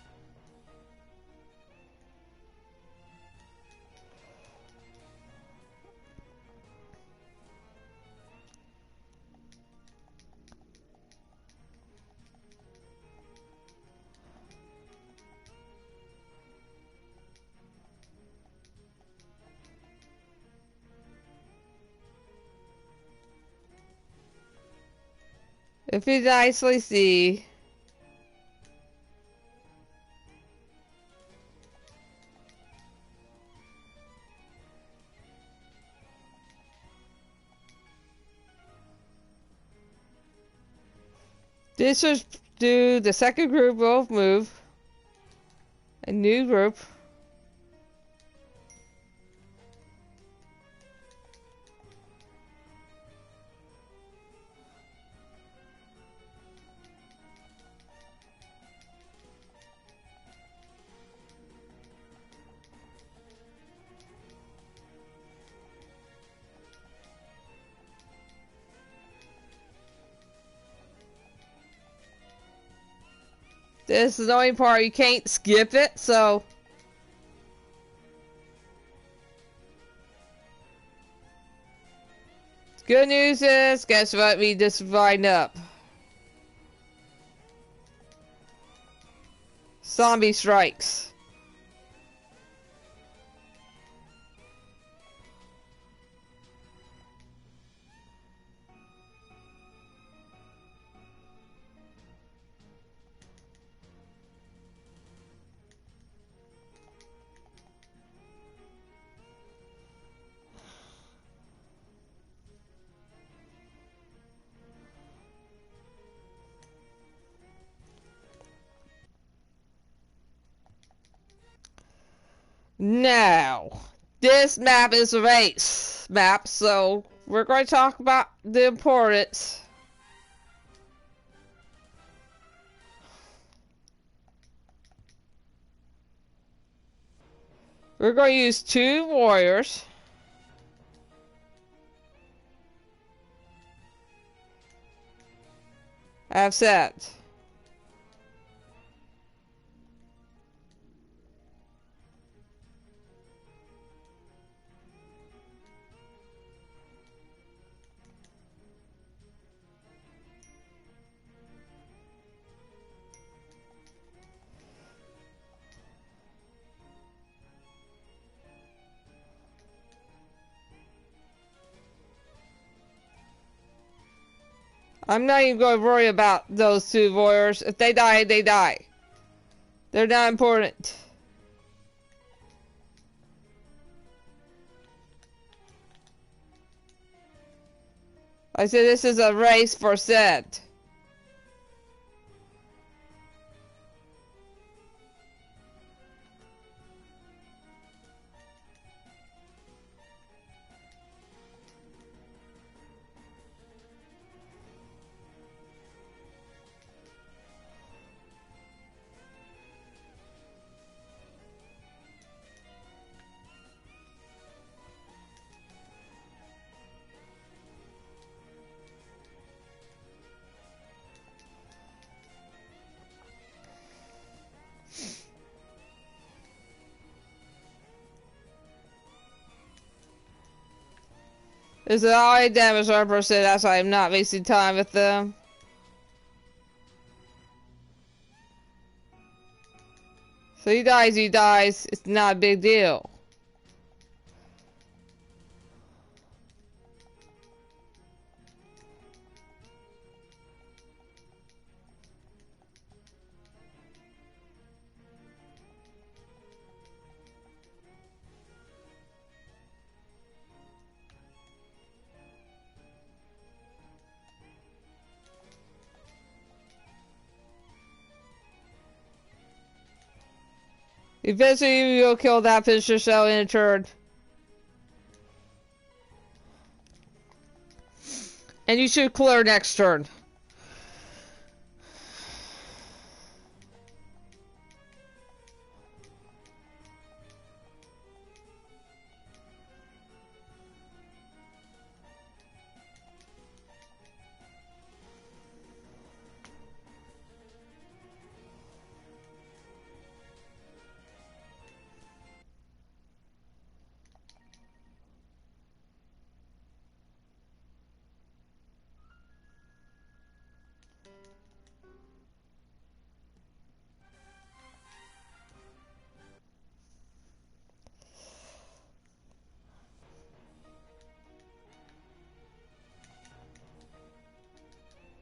If you nicely see, this was do the second group will move. A new group. This is the only part you can't skip it, so good news is, guess what? We just lined up. Zombie strikes. Now, this map is a race map, so we're going to talk about the importance. We're going to use 2 warriors. I've said. I'm not even going to worry about those 2 warriors. If they die, they die. They're not important. I said this is a race for set. This is already damaged 100%, that's why I'm not wasting time with them. So he dies, it's not a big deal. Eventually you'll kill that finisher cell in a turn. And you should clear next turn.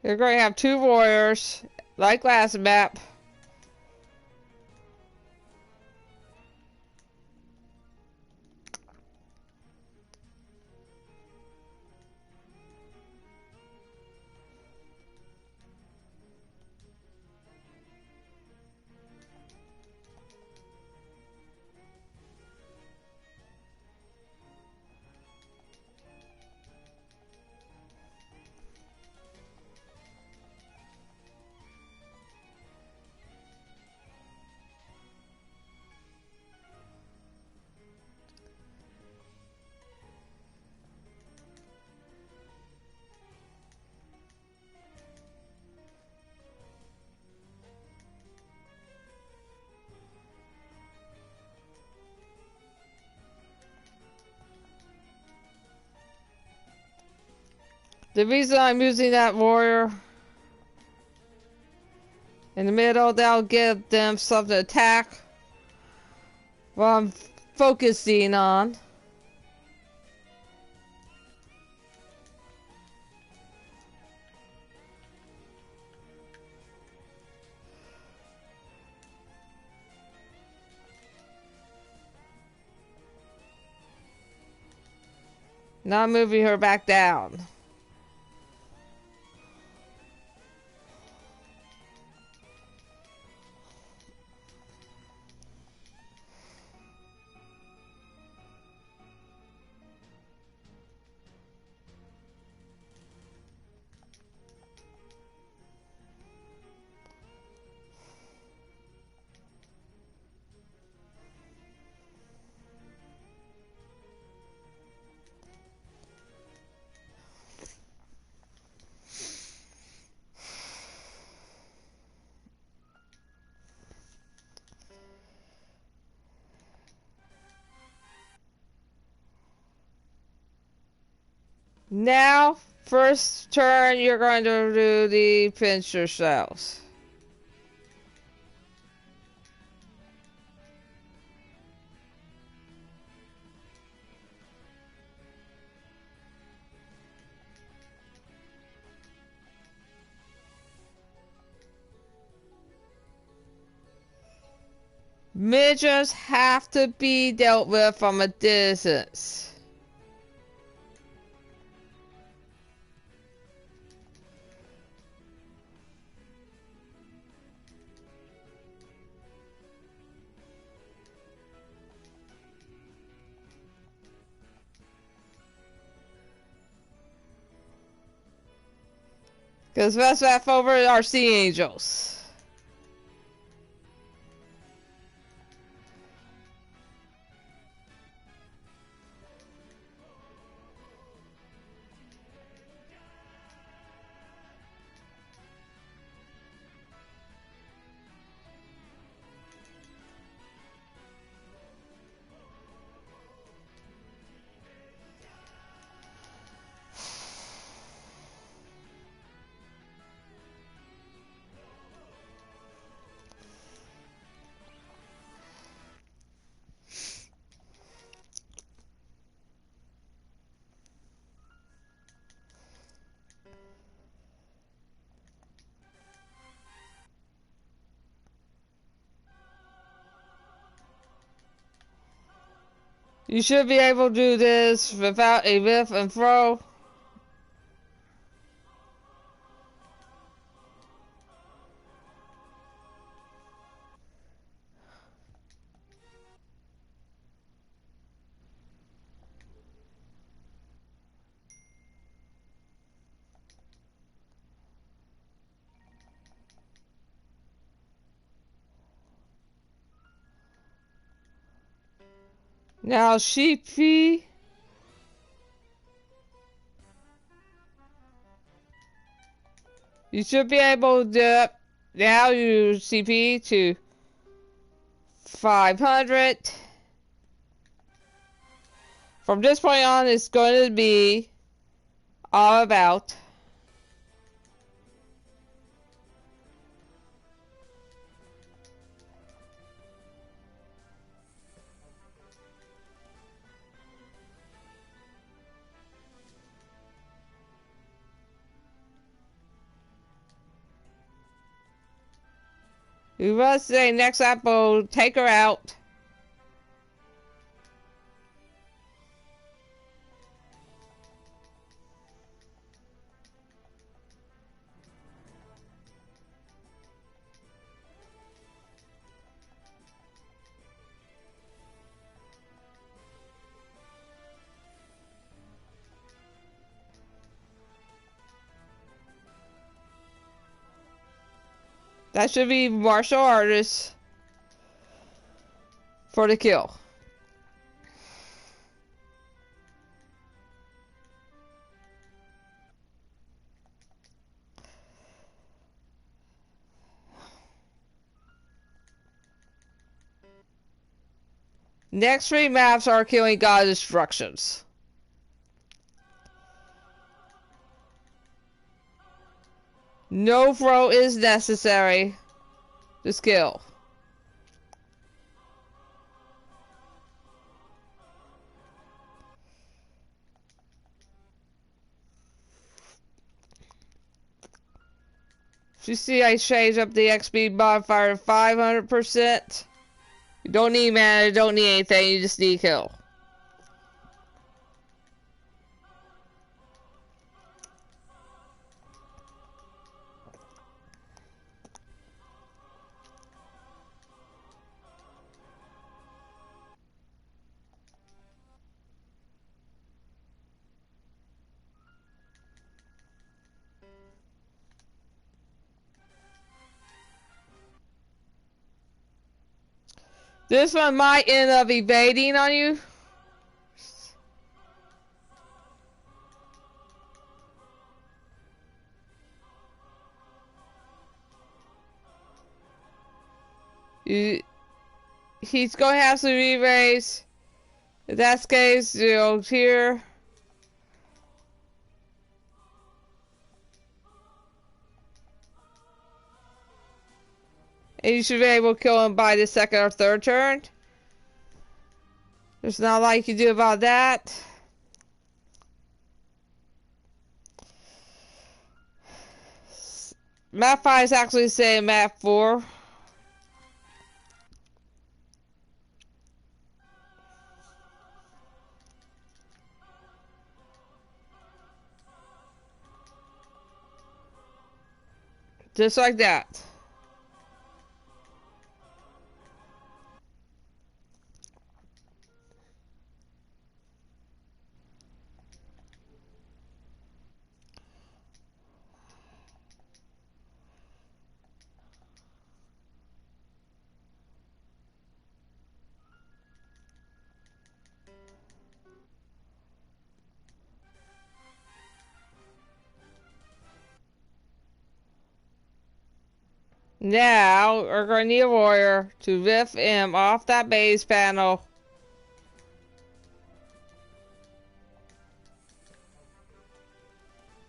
You're going to have 2 warriors, like last map. The reason I'm using that warrior in the middle, that'll give them something to attack while I'm focusing on. Not moving her back down. Now, first turn, you're going to do the pinch yourselves. Midges have to be dealt with from a distance. Because that's that over our sea angels. You should be able to do this without a whiff and throw. Now, Sheepy. You should be able to now use CP to 500. From this point on, it's going to be all about we must say next apple, take her out. That should be martial artists for the kill. Next three maps are killing god destructions. No throw is necessary to skill. You see I changed up the XP modifier to 500%. You don't need mana, you don't need anything, you just need kill. This one might end up evading on you. He's going to have some re-raise. In that case, you know, here. And you should be able to kill him by the second or third turn. There's not a lot you can do about that. Map 5 is actually the same map 4. Just like that. Now, we're going to need a warrior to lift him off that base panel.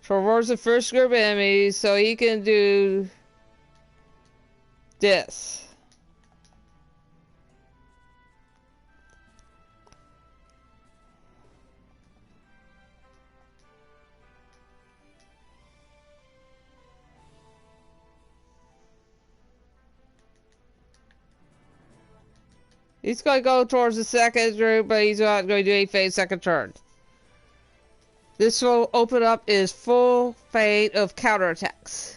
Towards the first group of enemies so he can do this. He's going to go towards the second group, but he's not going to do a phase second turn. This will open up his full phase of counterattacks.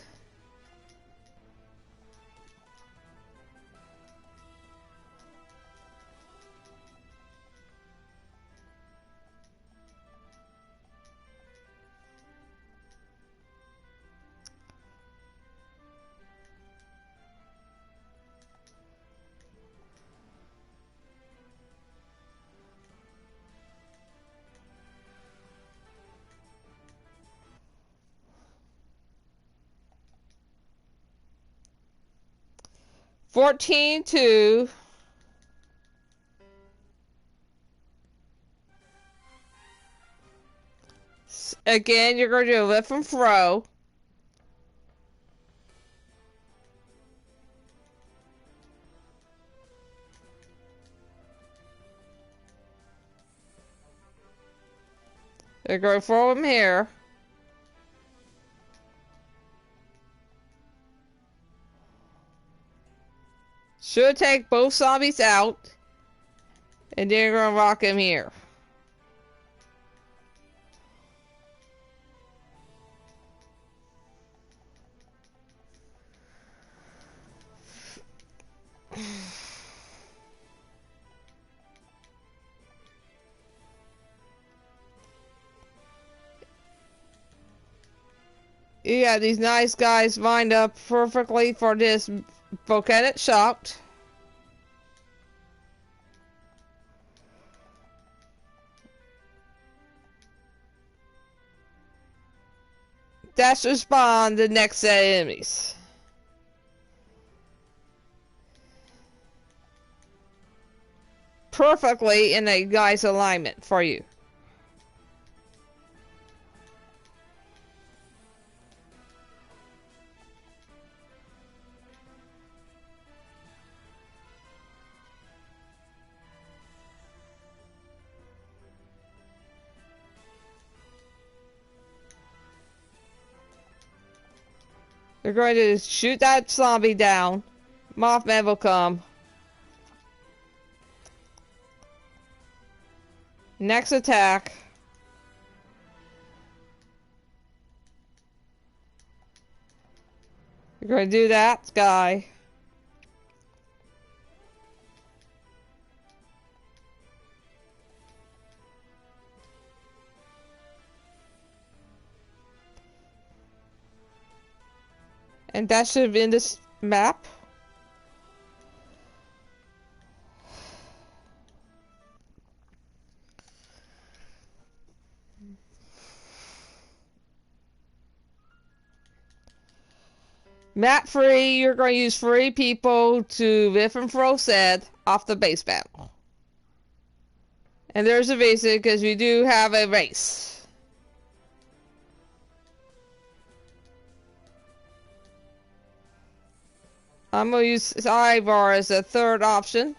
$14-2. Again, you're going to do a lift and throw. They're going to throw him here. Should take both zombies out. And then you're going to rock him here. You got these nice guys lined up perfectly for this volcanic shock. That should spawn the next set of enemies. Perfectly in a guy's alignment for you. They're going to shoot that zombie down. Mothman will come. Next attack. You're going to do that, guy. And that should have been this map. Map 3, you're going to use 3 people to lift and throw set off the base battle. And there's a reason, because we do have a race. I'm gonna use sidebar as a third option.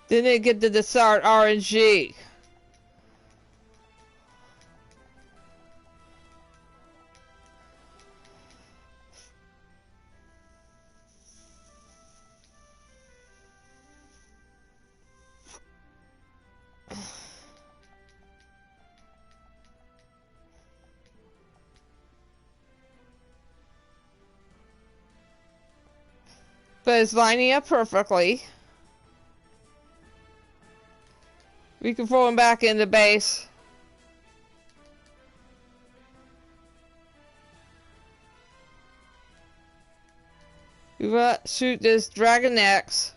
Then they get to decide RNG. But it's lining up perfectly. We can throw him back into base. We will shoot this Dragon X.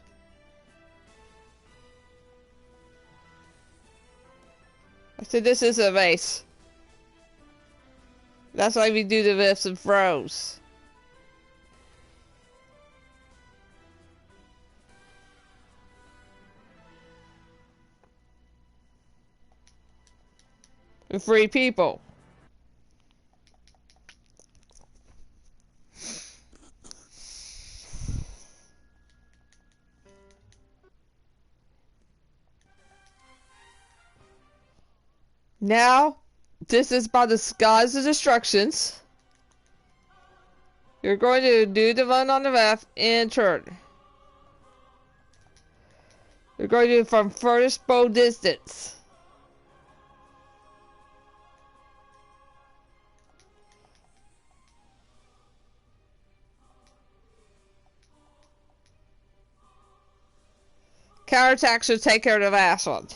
I said this is a base. That's why we do the lifts and throws. With 3 people. Now, this is about the skies of instructions. You're going to do the one on the left and turn. You're going to do it from furthest bow distance. Counterattack should take care of the last one.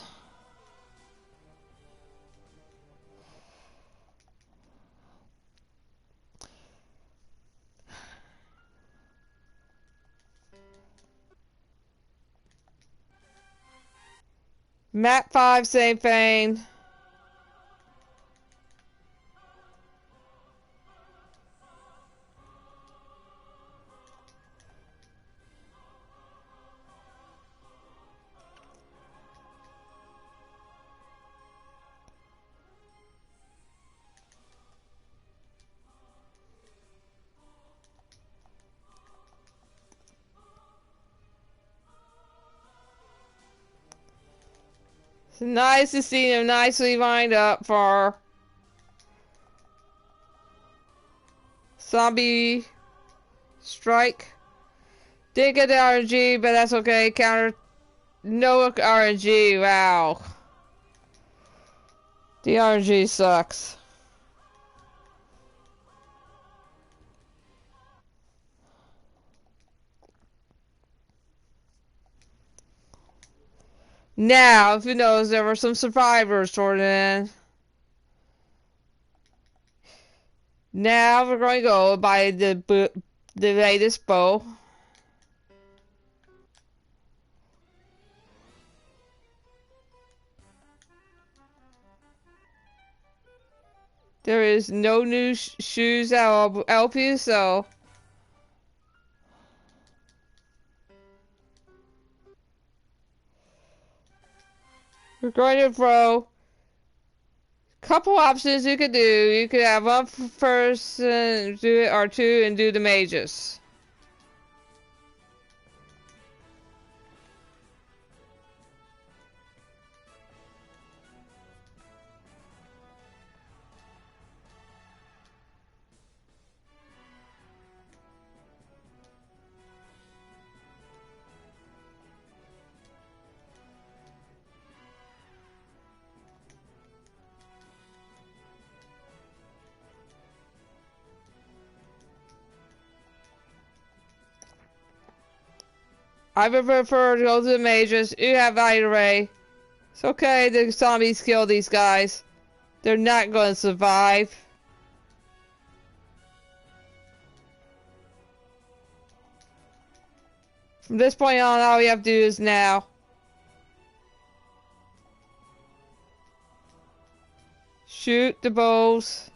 Map 5, same thing. It's nice to see them nicely lined up for zombie strike. Didn't get the RNG, but that's okay. Counter no RNG. Wow, the RNG sucks. Now, who knows, there were some survivors toward the end. Now we're going to go by the latest bow. There is no new shoes that will help you, so we're going to throw a couple options you could do. You could have one person do it, or 2 and do the mages. I would prefer to go to the mages. You have either way. It's okay, the zombies kill these guys. They're not going to survive. From this point on, all you have to do is now shoot the bows.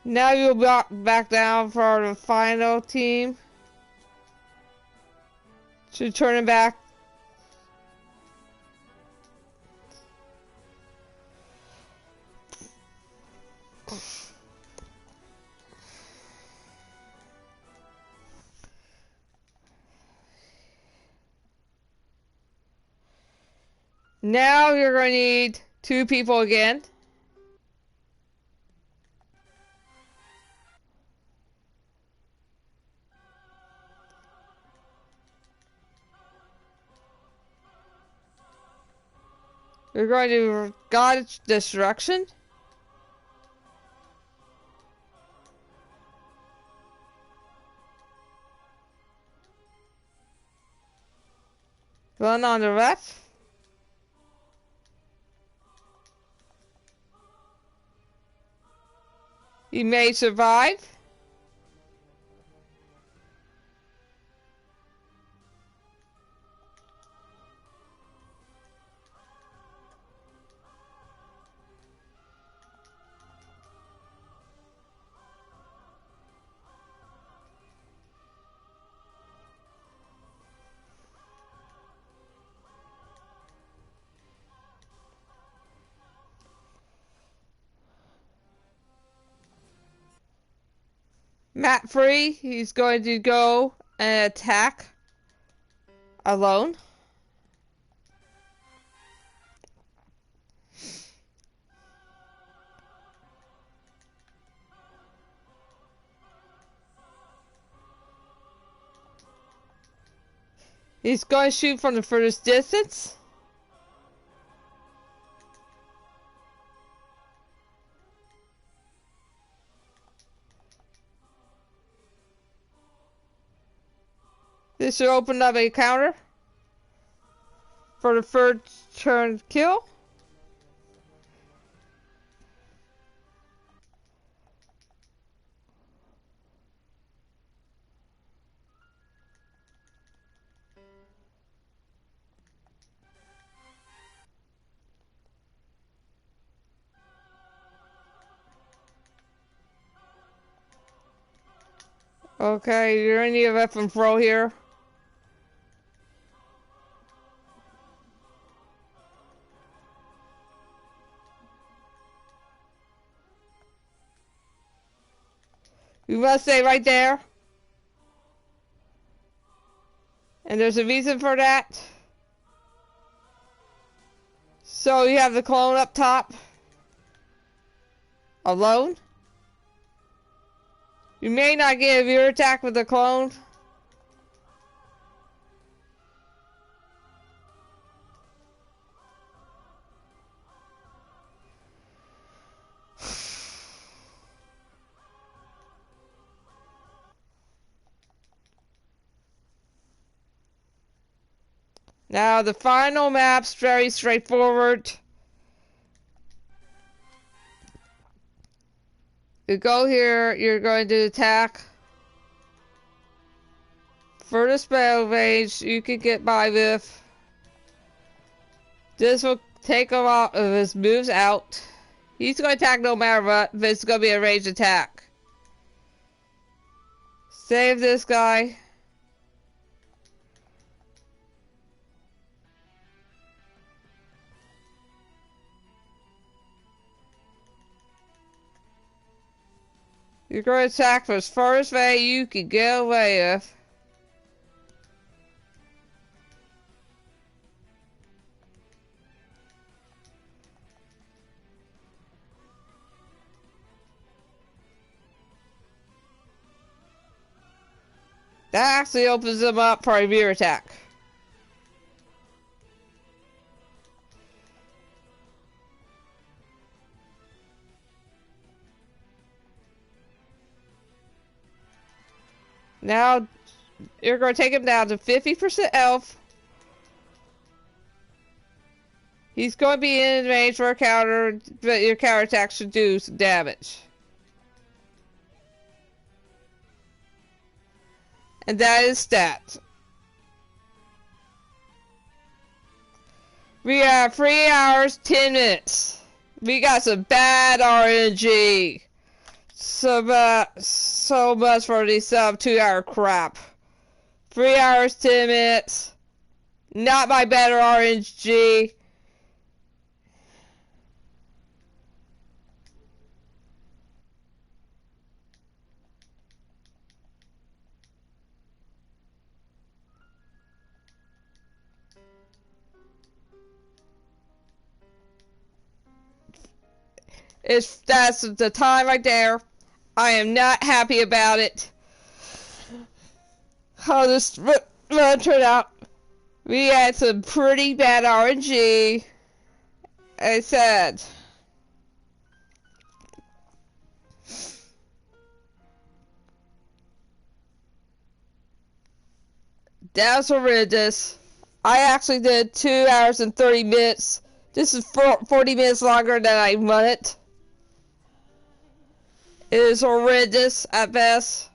Now you'll back down for the final team to turn it back. Now you're going to need 2 people again. You're going to God Destruction. Run on the left. You may survive. Map free, he's going to go and attack alone. He's going to shoot from the furthest distance. This should open up a counter for the first turn kill. Okay, you're gonna need a weapon throw here. You must stay right there. And there's a reason for that. So you have the clone up top. Alone. You may not get a rear attack with the clone. Now the final map's very straightforward. You go here, you're going to attack. Furthest battle range you can get by with. This will take a lot of his moves out. He's going to attack no matter what, but it's going to be a ranged attack. Save this guy. You're going to attack for as far away you can get away with. That actually opens them up for a rear attack. Now, you're going to take him down to 50% health. He's going to be in range for a counter, but your counterattack should do some damage. And that is that. We have 3 hours, 10 minutes. We got some bad RNG. So much for this 2-hour crap. 3 hours, 10 minutes. Not my better RNG. That's the time right there. I am not happy about it. How this run turned out. We had some pretty bad RNG. I said. That was horrendous. I actually did 2 hours and 30 minutes. This is 40 minutes longer than I run it. It is horrendous at best.